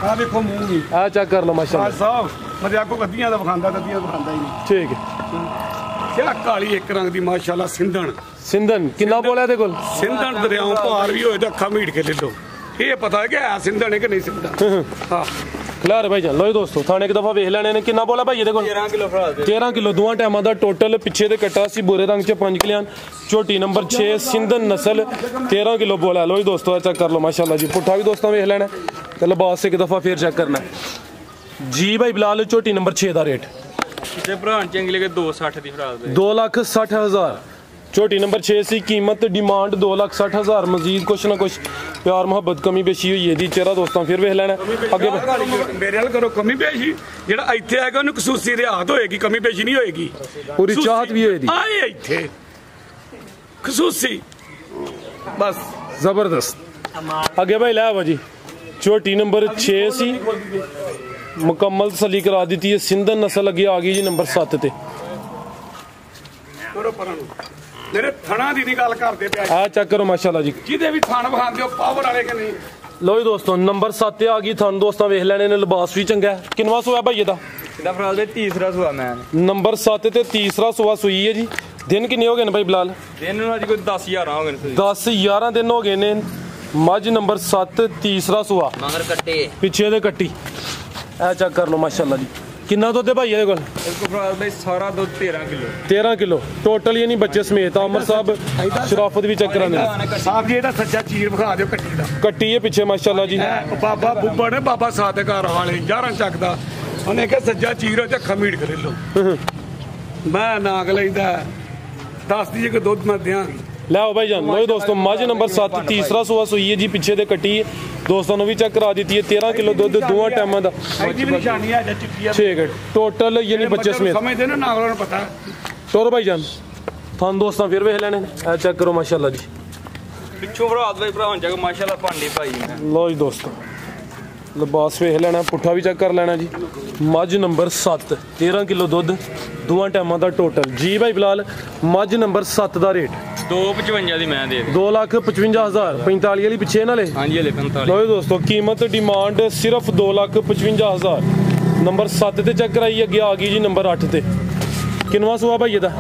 ਆ ਵੇਖੋ ਮੂੰਹ ਵੀ ਇਹ ਚੈੱਕ ਕਰ ਲਓ ਮਾਸ਼ਾਅੱਲਾ ਸਾਹਿਬ ਮੈਂ ਆਪਕੋ ਗੱਦੀਆਂ ਦਾ ਵਿਖਾਉਂਦਾ ਗੱਦੀਆਂ ਵਿਖਾਉਂਦਾ ਹੀ ਨਹੀਂ ਠੀਕ ਹੈ ਕਿਆ ਕਾਲੀ ਇੱਕ ਰੰਗ ਦੀ ਮਾਸ਼ਾਅੱਲਾ ਸਿੰਧਣ ਸਿੰਧਨ ਕਿੰਨਾ ਬੋਲਿਆ ਇਹਦੇ ਕੋਲ ਸਿੰਧਣ ਦਰਿਆਓਂ ਪਾਰ ਵੀ ਹੋਏ ਤਾਂ ਅੱਖਾਂ ਮੀਟ ਕੇ ਲੈ ਲਓ ਇਹ ਪਤਾ ਹੈ ਕਿ ਹੈ ਸਿੰਧਣ ਹੈ ਕਿ ਨਹੀਂ ਸਿੰਧਣ ਹਾਂ ਖਿਲਾਰ ਭਾਈ ਜਾਨ ਲੋ ਜੀ ਦੋਸਤੋ ਥਾਣੇ ਇੱਕ ਦਫਾ ਵੇਖ ਲੈਣੇ ਨੇ ਕਿੰਨਾ ਬੋਲਾ ਭਾਈ ਇਹਦੇ ਕੋਲ 13 ਕਿਲੋ ਫਰਾਦ 13 ਕਿਲੋ ਦੋਵਾਂ ਟਾਈਮਾਂ ਦਾ ਟੋਟਲ ਪਿੱਛੇ ਦੇ ਕਟਾ ਸੀ ਬੁਰੇ ਰੰਗ ਚ 5 ਕਿਲਿਆਨ ਝੋਟੀ ਨੰਬਰ 6 ਸਿੰਧਨ ਨਸਲ 13 ਕਿਲੋ ਬੋਲਾ ਲੋ ਜੀ ਦੋਸਤੋ ਚੈੱਕ ਕਰ ਲਓ ਮਾਸ਼ਾਅੱਲਾ ਜੀ ਪੁੱਠਾ ਵੀ ਦੋਸਤਾਂ ਵੇਖ ਲੈਣਾ ਤੇ ਲਿਬਾਸ ਇੱਕ ਦਫਾ ਫੇਰ ਚੈੱਕ ਕਰਨਾ ਜੀ ਭਾਈ ਬਿਲਾਲ ਝੋਟੀ ਨੰਬਰ 6 ਦਾ ਰੇਟ ਕਿਸੇ ਭਰਾ ਨੂੰ ਚੰਗੀ ਲੱਗੇ 260 ਦੀ ਫਰਾਦ ਦੇ 2,60,000 ਝੋਟੀ ਨੰਬਰ 6 ਸੀ ਕੀਮਤ ਡਿਮਾਂਡ 2,60,000 ਮਜ਼ੀਦ ਕੁਛ ਨਾ ਕੁਛ ਪਿਆਰ ਮੁਹੱਬਤ ਕਮੀ ਬੇਸ਼ੀ ਹੋਈ ਇਹਦੀ ਚਿਹਰਾ ਦੋਸਤਾਂ ਫਿਰ ਵੇਖ ਲੈਣਾ ਅੱਗੇ ਮੇਰੇ ਨਾਲ ਕਰੋ ਕਮੀ ਪੇਸ਼ੀ ਜਿਹੜਾ ਇੱਥੇ ਆਏਗਾ ਉਹਨੂੰ ਖਸੂਸੀ ਰਿਆਤ ਹੋਏਗੀ ਕਮੀ ਪੇਸ਼ੀ ਨਹੀਂ ਹੋਏਗੀ ਪੂਰੀ ਚਾਹਤ ਵੀ ਹੋਏਗੀ ਆਏ ਇੱਥੇ ਖਸੂਸੀ ਬਸ ਜ਼ਬਰਦਸਤ ਅੱਗੇ ਭਾਈ ਲੈ ਆਵਾ ਜੀ ਝੋਟੀ ਨੰਬਰ 6 ਸੀ ਮੁਕੰਮਲ ਤਸੱਲੀ ਕਰਾ ਦਿੱਤੀ ਹੈ ਸਿੰਧਨ ਨਸਲ ਅੱਗੇ ਆ ਗਈ ਜੀ ਨੰਬਰ 7 ਤੇ ਕਰੋ ਪਰਾਂ ਨੂੰ ਮੇਰੇ ਥਣਾ ਦੀ ਗੱਲ ਕਰਦੇ ਪਿਆ ਆ ਚੈੱਕ ਕਰੋ ਮਾਸ਼ਾਅੱਲਾ ਜੀ ਜਿਹਦੇ ਵੀ ਥਣ ਵਿਖਾਉਂਦੇ ਹੋ ਪਾਵਰ ਵਾਲੇ ਕਿ ਨਹੀਂ ਲੋ ਜੀ ਦੋਸਤੋ ਨੰਬਰ 7 ਤੇ ਆ ਗਈ ਤੁਹਾਨੂੰ ਦੋਸਤਾਂ ਵੇਖ ਲੈਣੇ ਨੇ ਲਿਬਾਸ ਵੀ ਚੰਗਾ ਹੈ ਕਿੰਨਵਾ ਸੋਇਆ ਭਾਈ ਇਹਦਾ ਇਹਦਾ ਫਰਾਦ ਦੇ ਤੀਸਰਾ ਸੁਆ ਮੈਂ ਨੰਬਰ 7 ਤੇ ਤੀਸਰਾ ਸੁਆ ਸੂਈ ਹੈ ਜੀ ਦਿਨ ਕਿੰਨੇ ਹੋ ਗਏ ਨੇ ਭਾਈ ਬਿਲਾਲ ਦਿਨ ਨੂੰ ਅੱਜ ਕੋਈ 10-11 ਹੋ ਗਏ ਨੇ 10-11 ਦਿਨ ਹੋ ਗਏ ਨੇ ਮੱਝ ਨੰਬਰ 7 ਤੀਸਰਾ ਸੁਆ ਮਗਰ ਕੱਟੇ ਪਿੱਛੇ ਦੇ ਕੱਟੀ ਇਹ ਚੈੱਕ ਕਰ ਲਓ ਮਾਸ਼ਾਅੱਲਾ ਜੀ ਕਿੰਨਾ ਦੁੱਧ ਹੈ ਭਾਈ ਇਹਦੇ ਕੋਲ ਇਸ ਕੋ ਫਰਾਦ ਦੇ ਸਾਰਾ ਦੁੱਧ 13 ਕਿਲੋ 13 ਕਿਲੋ ਟੋਟਲ ਯਾਨੀ ਬੱਚੇ ਸਮੇਤ ਅਮਰ ਸਾਹਿਬ ਸ਼ਰਾਫਤ ਵੀ ਚੈੱਕ ਕਰਾਉਂਦੇ ਨੇ ਸਾਹਿਬ ਜੀ ਇਹਦਾ ਸੱਚਾ ਚੀਰ ਵਿਖਾ ਦਿਓ ਕੱਟੀ ਦਾ ਕੱਟੀ ਹੈ ਪਿੱਛੇ ਮਾਸ਼ਾਅੱਲਾ ਜੀ ਉਹ ਬਾਬਾ ਬੁੱਬੜ ਨੇ ਬਾਬਾ ਸਾਦਕਾਰ ਵਾਲੇ ਯਾਰਾਂ ਚੱਕਦਾ ਉਹਨੇ ਕਿਹਾ ਸੱਜਾ ਚੀਰ ਹੋ ਤੇ ਅੱਖਾਂ ਮੀਟ ਕਰ ਲਓ ਮੈਂ ਨਾਗ ਲੈਂਦਾ ਦੱਸਦੀ ਜੇ ਕਿ ਦੁੱਧ ਮੈਂ ਦਿਆਂਗੀ ਲੈ ਆਓ ਭਾਈ ਜਾਨ ਲੋ ਦੋਸਤੋ ਮੱਝ ਨੰਬਰ 7 ਤੀਸਰਾ ਸੁਆ ਸੂਈ ਹੈ ਜੀ ਪਿੱਛੇ ਦੇ ਕੱਟੀ ਦੋਸਤਾਂ ਨੂੰ ਵੀ ਚੈੱਕ ਕਰਾ ਦਿੱਤੀ ਹੈ 13 ਕਿਲੋ ਦੁੱਧ ਦੋਵਾਂ ਟਾਈਮਾਂ ਦਾ ਇਹਦੀ ਵੀ ਨਿਸ਼ਾਨੀ ਆ ਜਾਂ ਚਿੱਟੀ ਆ ਠੀਕ ਹੈ ਟੋਟਲ ਯਾਨੀ ਬੱਚੇ ਸਮੇਤ ਸਮਝਦੇ ਨੇ ਨਾਗਲਾਂ ਨੂੰ ਪਤਾ ਤੋਰ ਭਾਈ ਜਾਨ ਤੁਹਾਨੂੰ ਦੋਸਤਾਂ ਫਿਰ ਵੇਖ ਲੈਣੇ ਇਹ ਚੈੱਕ ਕਰੋ ਮਾਸ਼ਾਅੱਲਾ ਜੀ ਪਿੱਛੋਂ ਫਰਾਦ ਦੇ ਭਰਾ ਜਗ ਮਾਸ਼ਾਅੱਲਾ ਭਾਂਡੇ ਭਾਈ ਮੈਂ ਲੋ ਜੀ ਦੋਸਤੋ ਲਿਬਾਸ ਵੇਖ ਲੈਣਾ ਪੁੱਠਾ ਵੀ ਚੈੱਕ ਕਰ ਲੈਣਾ ਜੀ ਮੱਝ ਨੰਬਰ 7 13 ਕਿਲੋ ਦੁੱਧ ਦੋਵਾਂ ਟਾਈਮਾਂ ਦਾ ਟੋਟਲ ਜੀ ਭਾਈ ਬਿਲਾਲ ਮੱਝ ਨੰਬਰ 7 ਦਾ ਰੇਟ 255 ਦੀ ਮੈਂ ਦੇ 2,55,000 45 ਵਾਲੀ ਪਿੱਛੇ ਨਾਲੇ ਹਾਂਜੀ ਹਲੇ 45 ਲੋ ਜੀ ਦੋਸਤੋ ਕੀਮਤ ਡਿਮਾਂਡ ਸਿਰਫ 2,55,000 ਨੰਬਰ 7 ਤੇ ਚੈੱਕ ਕਰਾਈ ਅੱਗੇ ਆ ਗਈ ਜੀ ਨੰਬਰ 8 ਤੇ ਕਿੰਨਵਾ ਸੁਆ ਭਾਈ ਇਹਦਾ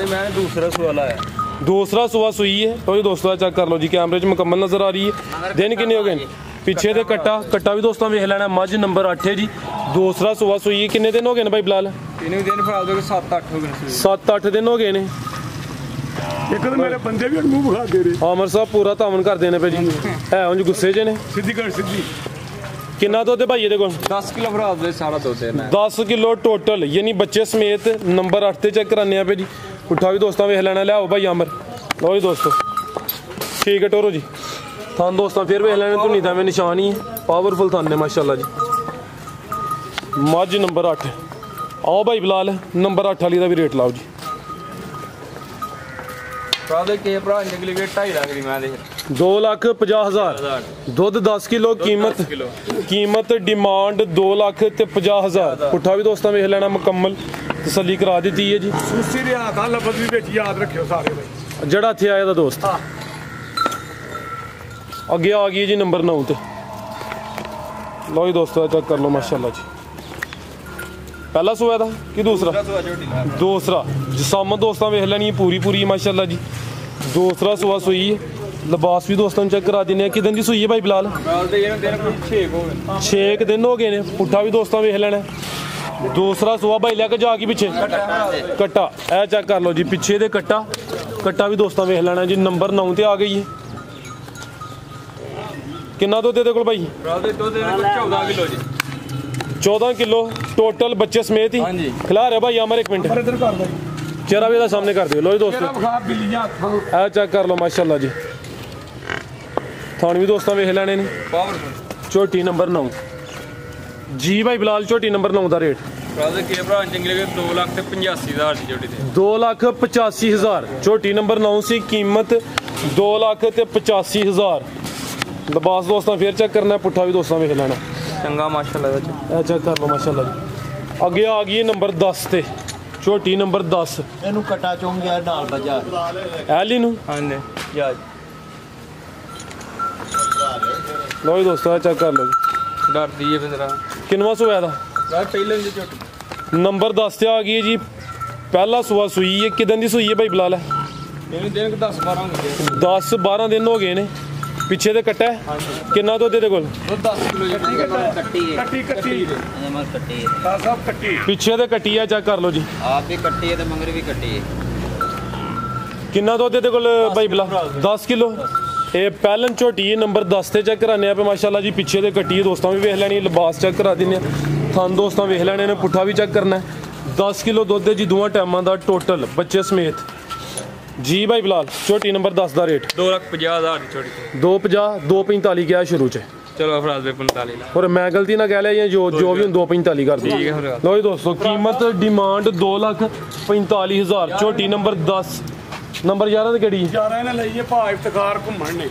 ਮੈਂ ਦੂਸਰਾ ਸੁਆ ਲਾਇਆ दूसरा सुबह सुई है तो जी दोस्तों चेक कर लो जी कैमरे च मुकम्मल नजर आ रही है दिन किन्ने हो गए पिछे दे कट्टा भी दोस्तों वेख लेना मझ नंबर 8 है जी दूसरा सुबह सुई है किन्ने दिन हो गए भाई बिलाल ਇਹਨੂੰ ਦਿਨ ਫਰਾਦ ਦੇ 7-8 ਹੋ ਗਏ 7-8 दिन हो गए ने ਇੱਕ ਤਾਂ ਮੇਰੇ ਬੰਦੇ ਵੀ ਮੂੰਹ ਵਿਖਾ ਦੇ ਰਹੇ आमर साहब पूरा तावन कर देने पे जी है उंज गुस्से च ने ਸਿੱਧੀ ਕਰ ਸਿੱਧੀ किन्ना दुद्ध भाई ਇਹਦੇ ਕੋਲ 10 ਕਿਲੋ ਫਰਾਦ ਦੇ ਸਾਰਾ ਦੁੱਧ ਹੈ ਮੈਂ 10 किलो टोटल यानी बच्चे समेत नंबर 8 ਤੇ ਚੈੱਕ ਕਰਾਨੇ ਆ पे जी उठा भी दोस्तों वेख लेना ले आओ भाई आमर लो जी दोस्तों ठीक है टोरो जी थान दोस्तों फिर वेख लैने धुनी दा निशान ही है पावरफुल थान ने माशाल्लाह जी मझ नंबर 8 आओ भाई बिलाल नंबर 8 वाली का भी रेट लाओ जी के भरा निकली गई 2.5 लाख दी मैं 2,50,000 दुध 10 किलो कीमत डिमांड 2,50,000 पुट्ठा भी दोस्तों वेख लेना मुकम्मल तसल्ली करा दी है जी सूसी दे हाथ लफज भी विच याद रखियो सारे भाई जड़ा इत्थे आया दा दोस्त अगे आ गई जी नंबर 9 ते लो जी दोस्तों चेक कर लो माशाल्लाह जी पहला सोया था कि दूसरा जिसामत दोस्तों वेख लैनी पूरी माशाल्लाह जी दूसरा सोया सुई है लिबास भी दोस्तों चेक करा देने कि दिन की सुई है भाई बिलाल 6 दिन हो गए ने पुट्ठा भी दोस्तों वेख लेना दूसरा सोया भाई लैके जाके पीछे कट्टा ए चेक कर लो जी पिछे दे कट्टा भी दोस्तों वेख लेना जी नंबर 9 ते आ गई है कितना दुध तेरे को भाई 14 किलो टोटल बच्चे समेत ही खिला रहे भाई हमारे 1 मिनट चेहरा भी सामने कर दियो लो जी दोस्तों ए चेक कर लो माशाल्लाह जी थान भी दोस्तों वेख लेने ने झोटी नंबर 9 जी भाई बिलाल झोटी नंबर 9 का रेट 2,85,000 झोटी नंबर 9 सी कीमत 2,85,000 लिबास दोस्तों फिर चेक करना पुट्ठा भी दोस्तों वेख लेना चंगा माशाल्लाह चेक कर लो माशाल्लाह जी अगे आ गई नंबर 10 ते झोटी नंबर 10 ਇਹਨੂੰ ਕਟਾ ਚੋਂ ਗਿਆ ਨਾਲ ਬਜਾ ਐਲੀ ਨੂੰ ਹਾਂਜੀ ਜਾ लो जी दोस्तों चेक कर लो जी डरदी है फिर किनवा सोया था यार पहले दी झोटी नंबर 10 ते आ गई है जी पहला सुआ सुई है किदन दी सुई है भाई बिलाल ਇਹਨੂੰ ਦਿਨ 10-12 ਹੋ ਗਏ 10-12 दिन हो गए ने पिछे दे कट्टा है कितना दुध तेरे कोल 10 किलो ਕੱਟੀ सब ਕੱਟੀ पिछे दे कट्टी है चेक कर लो जी आप भी कट्टी है तो मंगरी भी कट्टी है कितना दुध तेरे कोल भाई बिलाल 10 किलो ये पहलन झोटी नंबर 10 ते चेक कराने पे माशाल्लाह जी पिछे दे कट्टी दोस्तों भी वेख लेनी लिबास चेक करा देने थान दोस्तों वेख लेने ने पुट्ठा भी चेक करना है 10 किलो दुध जी दोवां टाइमां दा टोटल बच्चे समेत जी भाई बिलाल झोटी नंबर 10 का रेट 2,50,000 की छोटी 2,50 2,45 क्या शुरू च चलो अफराज भाई 45 और मैं गलती ना कह लिया जो भी 2,45 कर दी लो जी दोस्तों कीमत डिमांड 2,45,000 झोटी नंबर 10 नंबर 11 ਤੇ ਕਿਹੜੀ 11 ਨੇ ਲਈ ਹੈ ਭਾ ਇਫਤਖਾਰ ਘੁੰਮਣ ਨੇ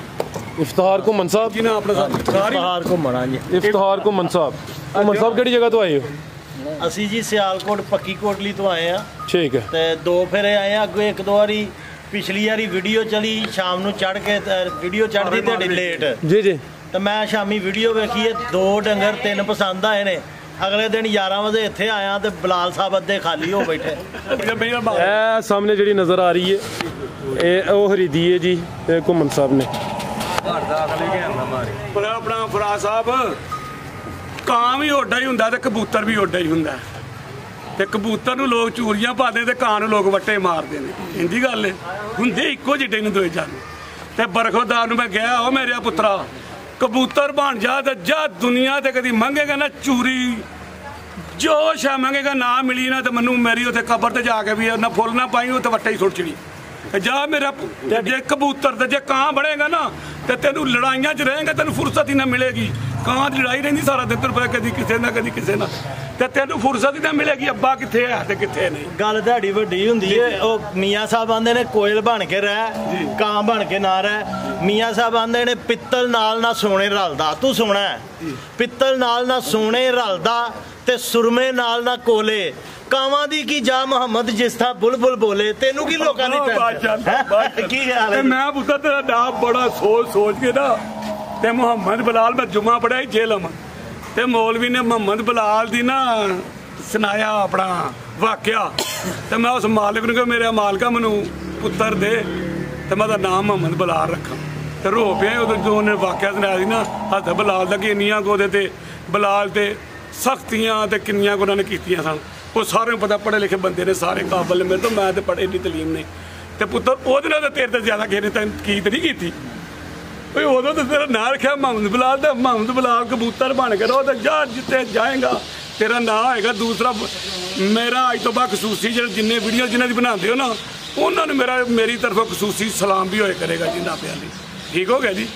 ਇਫਤਖਾਰ ਘੁੰਮਣ ਸਾਹਿਬ ਕੀ ਨਾਮ ਆਪਣਾ ਬਾਹਰ ਘੁੰਮਣਾ ਜੀ ਇਫਤਖਾਰ ਘੁੰਮਣ ਸਾਹਿਬ ਕਿਹੜੀ ਜਗ੍ਹਾ ਤੋਂ ਆਏ ਹੋ ਅਸੀਂ ਜੀ ਸਿਆਲਕੋਟ ਪੱਕੀ ਕੋਟਲੀ ਤੋਂ ਆਏ ਆ ਠੀਕ ਹੈ ਤੇ 2 ਫੇਰੇ ਆਏ ਆ ਅੱਗੇ 1-2 ਵਾਰੀ ਪਿਛਲੀ ਵਾਰੀ ਵੀਡੀਓ ਚਲੀ ਸ਼ਾਮ ਨੂੰ ਚੜ ਕੇ ਵੀਡੀਓ ਚੜਦੀ ਤੁਹਾਡੀ ਲੇਟ ਜੀ ਤੇ ਮੈਂ ਸ਼ਾਮੀ ਵੀਡੀਓ ਵੇਖੀ ਹੈ 2 ਡੰਗਰ 3 ਪਸੰਦ ਆਏ ਨੇ ਅਗਲੇ ਦਿਨ 11 ਵਜੇ ਇੱਥੇ ਆਇਆ ਤੇ ਬਲਾਲ ਸਾਹਿਬ ਅੱਧੇ ਖਾਲੀ ਹੋ ਬੈਠੇ ਇਹ ਸਾਹਮਣੇ ਜਿਹੜੀ ਨਜ਼ਰ ਆ ਰਹੀ ਹੈ ਇਹ ਉਹ ਖਰੀਦੀ ਹੈ ਜੀ ਘੁੰਮਣ ਸਾਹਿਬ ਨੇ ਪਰ ਆਪਣਾ ਫਰਾਜ਼ ਸਾਹਿਬ ਕਾਂ ਵੀ ਓਡਾ ਹੀ ਹੁੰਦਾ ਤੇ ਕਬੂਤਰ ਵੀ ਓਡਾ ਹੀ ਹੁੰਦਾ ਤੇ ਕਬੂਤਰ ਨੂੰ ਲੋਕ ਚੂਰੀਆਂ ਪਾਉਂਦੇ ਤੇ ਕਾਂ ਨੂੰ ਲੋਕ ਵੱਟੇ ਮਾਰਦੇ ਨੇ ਇੰਦੀ ਗੱਲ ਹੈ ਹੁੰਦੇ ਇੱਕੋ ਜਿਹੇ ਨੂੰ ਦੋਏ ਜਾਨ ਤੇ ਬਰਖੋਦਾਰ ਨੂੰ ਮੈਂ ਗਿਆ ਉਹ ਮੇਰੇ ਪੁੱਤਰਾ ਕਬੂਤਰ ਬਣ ਜਾ ਤੇ ਜਾ ਦੁਨੀਆ ਤੇ ਕਦੀ ਮੰਗੇਗਾ ਨਾ ਚੂਰੀ ਜੋ ਸ਼ਾ ਮੰਗੇਗਾ ਨਾ ਮਿਲੀ ਨਾ ਤੇ ਮੈਨੂੰ ਮੇਰੀ ਉੱਥੇ ਕਬਰ ਤੇ ਜਾ ਕੇ ਵੀ ਨਾ ਫੁੱਲ ਨਾ ਪਾਈ ਉੱਥੇ ਵੱਟੇ ਹੀ ਸੁੱਟ ਚੜੀ ਜਾ ਮੇਰਾ ਜੇ ਕਬੂਤਰ ਤੇ ਜੇ ਕਾਂ ਬਣੇਗਾ ਨਾ ਤੇ ਤੈਨੂੰ ਲੜਾਈਆਂ 'ਚ ਰਹੇਗਾ ਤੈਨੂੰ ਫੁਰਸਤ ਹੀ ਨਾ ਮਿਲੇਗੀ ਕਾਂ ਦੀ ਲੜਾਈ ਰਹਿੰਦੀ ਸਾਰਾ ਦਿਨ ਰੁਪਏ ਕਦੀ ਕਿਸੇ ਨਾ ਤੇ ਤੈਨੂੰ ਫੁਰਸਤ ਹੀ ਨਾ ਮਿਲੇਗੀ ਅੱਬਾ ਕਿੱਥੇ ਹੈ ਤੇ ਕਿੱਥੇ ਨਹੀਂ ਗੱਲ ਤੁਹਾਡੀ ਵੱਡੀ ਹੁੰਦੀ ਹੈ ਉਹ ਮੀਆਂ ਸਾਹਿਬ ਆਂਦੇ ਨੇ ਕੋਇਲ ਬਣ ਕੇ ਰਹਿ ਕਾਂ ਬਣ ਕੇ ਨਾ ਰਹਿ ਮੀਆਂ ਸਾਹਿਬ ਆਂਦੇ ਨੇ ਪਿੱਤਲ ਨਾਲ ਨਾ ਸੋਨੇ ਰਲਦਾ ਤੂੰ ਸੋਨਾ ਪਿੱਤਲ ਨਾਲ ਨਾ ਸੋਨੇ ਰਲਦਾ ਤੇ ਸੁਰਮੇ ਨਾਲ ਨਾ ਕੋਲੇ ਕਾਵਾਂ ਦੀ ਕੀ ਜਾ ਮੁਹੰਮਦ ਜਿਸ ਤਰ੍ਹਾਂ ਬੁਲਬੁਲ ਬੋਲੇ ਤੈਨੂੰ ਕੀ ਲੋਕਾਂ ਦੀ ਕੀ ਹਾਲ ਹੈ ਮੈਂ ਪੁੱਤਰ ਤੇਰਾ ਨਾਮ ਬੜਾ ਸੋਚ ਕੇ ਨਾ ਤੇ ਮੁਹੰਮਦ ਬਲਾਲ ਮੈਂ ਜੁਮਾ ਪੜਿਆ ਜੇਲਮ ਤੇ ਮੌਲਵੀ ਨੇ ਮੁਹੰਮਦ ਬਲਾਲ ਦੀ ਨਾ ਸੁਣਾਇਆ ਆਪਣਾ ਵਾਕਿਆ ਤੇ ਮੈਂ ਉਸ ਮਾਲਕ ਨੂੰ ਕਿਹਾ ਮੇਰੇ ਮਾਲਕਾ ਮੈਨੂੰ ਪੁੱਤਰ ਦੇ ਤੇ ਮੈਂ ਉਹਦਾ ਨਾਮ ਮੁਹੰਮਦ ਬਲਾਲ ਰੱਖਾਂ ਤੇ ਰੋ ਪਿਆ ਉਦੋਂ ਜੋ ਉਹਨੇ ਵਾਕਿਆ ਸੁਣਾਇਆ ਸੀ ਨਾ ਹੱਥ ਬਲਾਲ ਦਾ ਕਿ ਇੰਨੀਆਂ ਕੋ ਉਹਦੇ ਤੇ ਬਲਾਲ ਤੇ ਸਖਤੀਆਂ ਤੇ ਕਿੰਨੀਆਂ ਕੋ ਉਹਨਾਂ ਨੇ ਕੀਤੀਆਂ ਸਨ ਉਹ ਸਾਰਿਆਂ ਨੂੰ ਪਤਾ ਪੜ੍ਹੇ ਲਿਖੇ ਬੰਦੇ ਨੇ ਸਾਰੇ ਕਾਬਲ ਮੇਰੇ ਤੋਂ ਮੈਂ ਤੇ ਪੜ੍ਹੇ ਨਹੀਂ ਤਲੀਮ ਨੇ ਤੇ ਪੁੱਤਰ ਉਹਦੇ ਨਾਲ ਤੇਰੇ ਤੇ ਜ਼ਿਆਦਾ ਕਿਸੇ ਨੇ ਤਨਕੀਦ ਨਹੀਂ ਕੀਤੀ ਓਏ ਉਦੋਂ ਤਾਂ ਤੇਰਾ ਨਾਂ ਰੱਖਿਆ ਮੁਹੰਮਦ ਬਲਾਲ ਤੇ ਮੁਹੰਮਦ ਬਲਾਲ ਕਬੂਤਰ ਬਣ ਕੇ ਰੋ ਤੇ ਜਾ ਜਿੱਥੇ ਜਾਏਗਾ ਤੇਰਾ ਨਾਂ ਹੋਏਗਾ ਦੂਸਰਾ ਮੇਰਾ ਅੱਜ ਤੋਂ ਬਾਅਦ ਖਸੂਸੀ ਜਿਹੜੇ ਜਿੰਨੇ ਵੀਡੀਓ ਜਿਨ੍ਹਾਂ ਦੀ ਬਣਾਉਂਦੇ ਹੋ ਨਾ ਉਹਨਾਂ ਨੂੰ ਮੇਰੀ ਤਰਫੋਂ ਖਸੂਸੀ ਸਲਾਮ ਵੀ ਹੋਏ ਕਰੇਗਾ ਜਿੰਨਾ ਪਿਆ ਦੀ ठीक हो गया जी।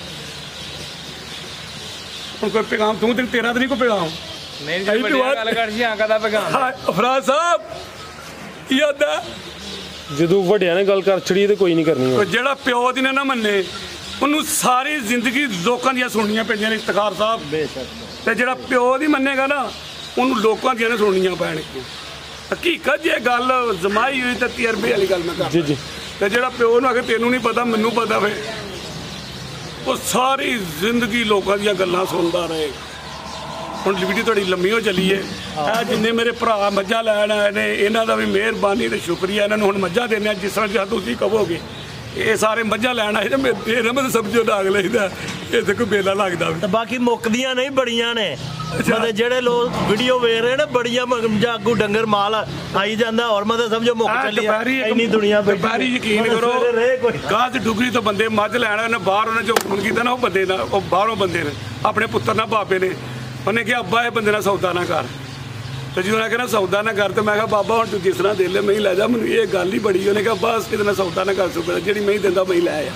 ਹੁਣ ਕੋਈ ਪੈਗਾਮ ਤੂੰ ਤੇ ਤੇਰਾ ਤਾਂ ਨਹੀਂ ਕੋਈ ਪੈਗਾਮ ਨਹੀਂ ਜੀ ਵੱਡੀ ਗੱਲ ਕਰ ਸੀ ਆਂਕਾ ਦਾ ਪੈਗਾਮ ਅਫਰਾਜ਼ ਸਾਹਿਬ ਯਾਦ ਹੈ ਜਦੋਂ ਵੱਡਿਆਂ ਨੇ ਗੱਲ ਕਰ ਛੜੀ ਤੇ ਕੋਈ ਨਹੀਂ ਕਰਨੀ। ਜਿਹੜਾ ਪਿਓ ਦੀ ਨੇ ਨਾ ਮੰਨੇ ਉਹਨੂੰ ਸਾਰੀ ਜ਼ਿੰਦਗੀ ਲੋਕਾਂ ਦੀਆਂ ਸੁਣਨੀਆਂ ਪੈਂਦੀਆਂ ਨੇ ਇਫਤਖਾਰ ਸਾਹਿਬ। ਤੇ ਜਿਹੜਾ ਪਿਓ ਦੀ ਮੰਨੇਗਾ ਨਾ ਉਹਨੂੰ ਲੋਕਾਂ ਦੀਆਂ ਨੇ ਸੁਣਨੀਆਂ ਪੈਣਗੀਆਂ। ਹਕੀਕਤ ਜੇ ਗੱਲ ਜਮਾਈ ਹੋਈ ਤਾਂ ਤਜਰਬੇ ਵਾਲੀ ਗੱਲ ਮੈਂ ਕਰਦਾ ਜੀ। ਤੇ ਜਿਹੜਾ ਪਿਓ ਨੂੰ ਆਖੇ ਤੈਨੂੰ ਨਹੀਂ ਪਤਾ ਮੈਨੂੰ ਪਤਾ ਵੇ, ਉਹ ਸਾਰੀ ਜ਼ਿੰਦਗੀ ਲੋਕਾਂ ਦੀਆਂ ਗੱਲਾਂ ਸੁਣਦਾ ਰਹੇ। ਹੁਣ ਵੀਡੀਓ ਤੁਹਾਡੀ ਲੰਮੀ ਹੋ ਚੱਲੀ ਏ। ਇਹ ਜਿੰਨੇ ਮੇਰੇ ਭਰਾ ਮੱਝਾਂ ਲੈਣ ਆਏ ਨੇ ਇਹਨਾਂ ਦਾ ਵੀ ਮਿਹਰਬਾਨੀ ਤੇ ਸ਼ੁਕਰੀਆ। ਇਹਨਾਂ ਨੂੰ ਹੁਣ ਮੱਝਾਂ ਦੇਣੇ ਆ ਜਿਸ ਤਰ੍ਹਾਂ ਤੁਸੀਂ ਕਹੋਗੇ। ਇਹ ਸਾਰੇ ਮੱਝਾਂ ਲੈਣ ਆਏ ਤੇ ਮੈਂ ਸਬਜ਼ੀ ਡਾਗ ਲਈਦਾ ਇੱਥੇ ਕੋਈ ਮੇਲਾ ਲੱਗਦਾ ਵੀ। ਬਾਕੀ ਮੁੱਕਦੀਆਂ ਨਹੀਂ ਬੜੀਆਂ ਨੇ ਮਤਲਬ ਜਿਹੜੇ ਲੋਕ ਵੀਡੀਓ ਵੇਖ ਰਹੇ ਨੇ ਬੜੀਆਂ ਮਗਮਜਾ ਅੱਗੂ ਡੰਗਰ ਮਾਲ ਆਈ ਜਾਂਦਾ ਔਰ ਮਤਲਬ ਸਮਝੋ ਮੁੱਕ ਚੱਲੀ ਇੰਨੀ ਦੁਨੀਆ ਦੁਪਹਿਰੀ ਯਕੀਨ ਕਰੋ ਗਾਜ ਡੁਗਰੀ ਤੋਂ ਬੰਦੇ ਮੱਝ ਲੈਣ ਉਹਨੇ ਬਾਹਰ ਉਹਨੇ ਜੋ ਫੋਨ ਕੀਤਾ ਨਾ ਉਹ ਬੰਦੇ ਨਾਲ ਉਹ ਬਾਹਰੋਂ ਬੰਦੇ ਨੇ ਆਪਣੇ ਪੁੱਤਰ ਨਾਲ ਬਾਬੇ ਨੇ ਉਹਨੇ ਕਿਹਾ ਅੱਬਾ ਇਹ ਬੰਦੇ ਨਾਲ ਸੌਦਾ ਨਾ ਕਰ। ਤੇ ਜਦੋਂ ਉਹਨੇ ਕਹਿੰਦਾ ਸੌਦਾ ਨਾ ਕਰ ਤੇ ਮੈਂ ਕਿਹਾ ਬਾਬਾ ਹੁਣ ਤੂੰ ਜਿਸ ਤਰ੍ਹਾਂ ਦੇ ਲੈ ਮੈਂ ਹੀ ਲੈ ਜਾ ਮੈਨੂੰ ਇਹ ਗੱਲ ਹੀ ਬੜੀ। ਉਹਨੇ ਕਿਹਾ ਬਸ ਕਿਤੇ ਨਾਲ ਸੌਦਾ ਨਾ ਕਰ ਸਕਦਾ ਜਿਹੜੀ ਮੈਂ ਹੀ ਦਿੰਦਾ ਮੈਂ ਹੀ ਲੈ ਆ।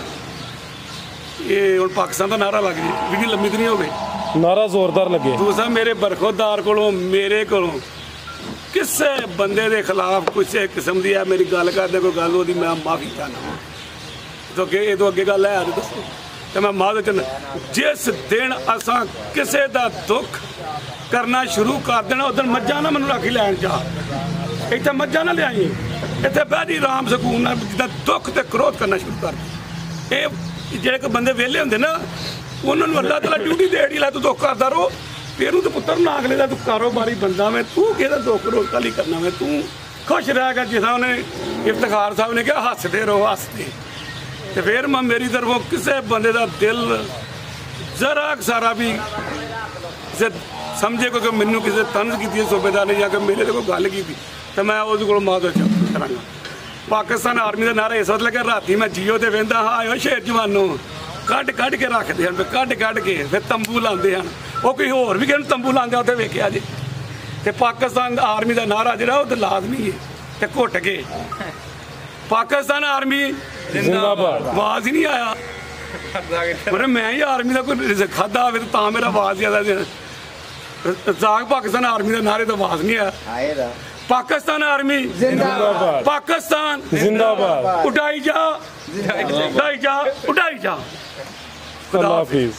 ਇਹ ਹੁਣ ਪਾਕਿਸਤਾਨ ਦਾ ਨਾਰਾ ਲੱਗ ਜੀ ਵੀ ਲੰਮੀ ਤਾਂ ਨਹੀਂ ਹੋਵੇ ਨਾਰਾ ਜ਼ੋਰਦਾਰ ਲੱਗੇ। ਦੂਸਰਾ ਮੇਰੇ ਬਰਖੁਰਦਾਰ ਕੋਲੋਂ ਮੇਰੇ ਕੋਲੋਂ ਕਿਸੇ ਬੰਦੇ ਦੇ ਖਿਲਾਫ ਕਿਸੇ ਕਿਸਮ ਦੀ ਆ ਮੇਰੀ ਗੱਲ ਕਰਦੇ ਕੋਈ ਗੱਲ ਉਹਦੀ ਮੈਂ ਮਾਫੀ ਚਾਹੁੰਦਾ। ਕਿਉਂਕਿ ਇਹ ਤੋਂ ਅੱਗੇ ਗੱਲ ਹੈ ਦੱਸੋ ਤੇ ਮੈਂ ਮਾਫੀ ਚਾਹੁੰਦਾ। ਜਿਸ ਦਿਨ ਅਸਾਂ ਕਿਸੇ ਦਾ ਦੁੱਖ ਕਰਨਾ ਸ਼ੁਰੂ ਕਰ ਦੇਣਾ ਉਦੋਂ ਮੱਝਾਂ ਨਾ ਮੈਨੂੰ ਰਾਖੀ ਲੈਣ ਜਾ। ਇੱਥੇ ਮੱਝਾਂ ਨਾ ਲਿਆਈ ਇੱਥੇ ਬਹਿਦੀ ਆਰਾਮ ਸਕੂਨ ਨਾਲ ਜਿੱਦਾਂ ਦੁੱਖ ਤੇ ਕ੍ਰੋਧ ਕਰਨਾ ਸ਼ੁਰੂ ਕਰ ਦੇ। ਇਹ ਜਿਹੜੇ ਕੋ ਬੰਦੇ ਵਿਹਲੇ ਹੁੰਦੇ ਨਾ ਉਹਨਾਂ ਨੂੰ ਅੱਲਾਹ ਤਾਲਾ ਡਿਊਟੀ ਦੇਣੀ ਲਾ ਤੂੰ ਦੁੱਖ ਕਰਦਾ ਰਹੋ। ਤੇਰੂ ਤੇ ਪੁੱਤਰ ਨਾ ਅਗਲੇ ਦਾ ਤੂੰ ਕਾਰੋਬਾਰੀ ਬੰਦਾ ਮੈਂ ਤੂੰ ਕਿਹਦਾ ਦੁੱਖ ਰੋਜ਼ ਕਾਲੀ ਕਰਨਾ ਮੈਂ ਤੂੰ ਖੁਸ਼ ਰਹਿ ਕਰ ਜਿਸ ਤਰ੍ਹਾਂ ਉਹਨੇ ਇਫਤਖਾਰ ਸਾਹਿਬ ਨੇ ਕਿਹਾ ਹੱਸਦੇ ਰਹੋ ਹੱਸਦੇ। ਤੇ ਫਿਰ ਮੈਂ ਮੇਰੀ ਤਰਫੋਂ ਕਿਸੇ ਬੰਦੇ ਦਾ ਦਿਲ ਜ਼ਰਾ ਸਾਰਾ ਵੀ ਕਿਸੇ ਸਮਝੇ ਕੋਈ ਮੈਨੂੰ ਕਿਸੇ ਤੰਜ਼ ਕੀਤੀ ਸੂਬੇਦਾਰ ਨੇ ਜਾਂ ਕਿ ਮੇਰੇ ਤੇ ਕੋਈ ਗੱਲ ਕੀਤੀ ਤੇ ਮੈਂ ਉਹਦੇ ਕੋਲ ਮਾਦੋ ਕਰਾਂਗਾ। ਪਾਕਿਸਤਾਨ ਆਰਮੀ ਦਾ ਨਾਰਾ ਇਸ ਵਕਤ ਲੱਗਿਆ ਰਾਤੀ ਮੈਂ ਜੀਓ ਤੇ ਵਹਿੰਦਾ ਹਾਂ ਆਇਓ ਸ਼ੇਰ ਜਵਾਨੋ ਕੱਢ ਕੇ ਰੱਖਦੇ ਹਨ ਕੱਢ ਕੇ ਫਿਰ ਤੰਬੂ ਲਾਉਂਦੇ ਹਨ। ਉਹ ਕੋਈ ਹੋਰ ਵੀ ਕਿਸੇ ਨੂੰ ਤੰਬੂ ਲਾਉਂਦਾ ਉੱਥੇ ਵੇਖਿਆ ਜੀ। ਤੇ ਪਾਕਿਸਤਾਨ ਆਰਮੀ ਦਾ ਨਾਰਾ ਜਿਹੜਾ ਉਹ ਤਾਂ ਲਾਜ਼ਮੀ ਹੈ ਤੇ ਘੁੱਟ ਕੇ ਪਾਕਿਸਤਾਨ ਆਰਮੀ ਜ਼ਿੰਦਾਬਾਦ ਆਵਾਜ਼ ਹੀ ਨਹੀਂ ਆਇਆ। ਪਰ ਮੈਂ ਹੀ ਆਰਮੀ ਦਾ ਕੋਈ ਖਾਦਾ ਹੋਵੇ ਤਾਂ ਮੇਰਾ ਆਵਾਜ਼ ਜ਼ਿਆਦਾ ਰਜ਼ਾਕ ਪਾਕਿਸਤਾਨ ਆਰਮੀ ਦਾ ਨਾਰੇ ਤਾਂ ਆਵਾਜ਼ ਨਹੀਂ ਆਇਆ। पाकिस्तान आर्मी जिंदाबाद पाकिस्तान जिंदाबाद उठाई जा उठाई जा उठाई जा। अल्लाह हाफिज।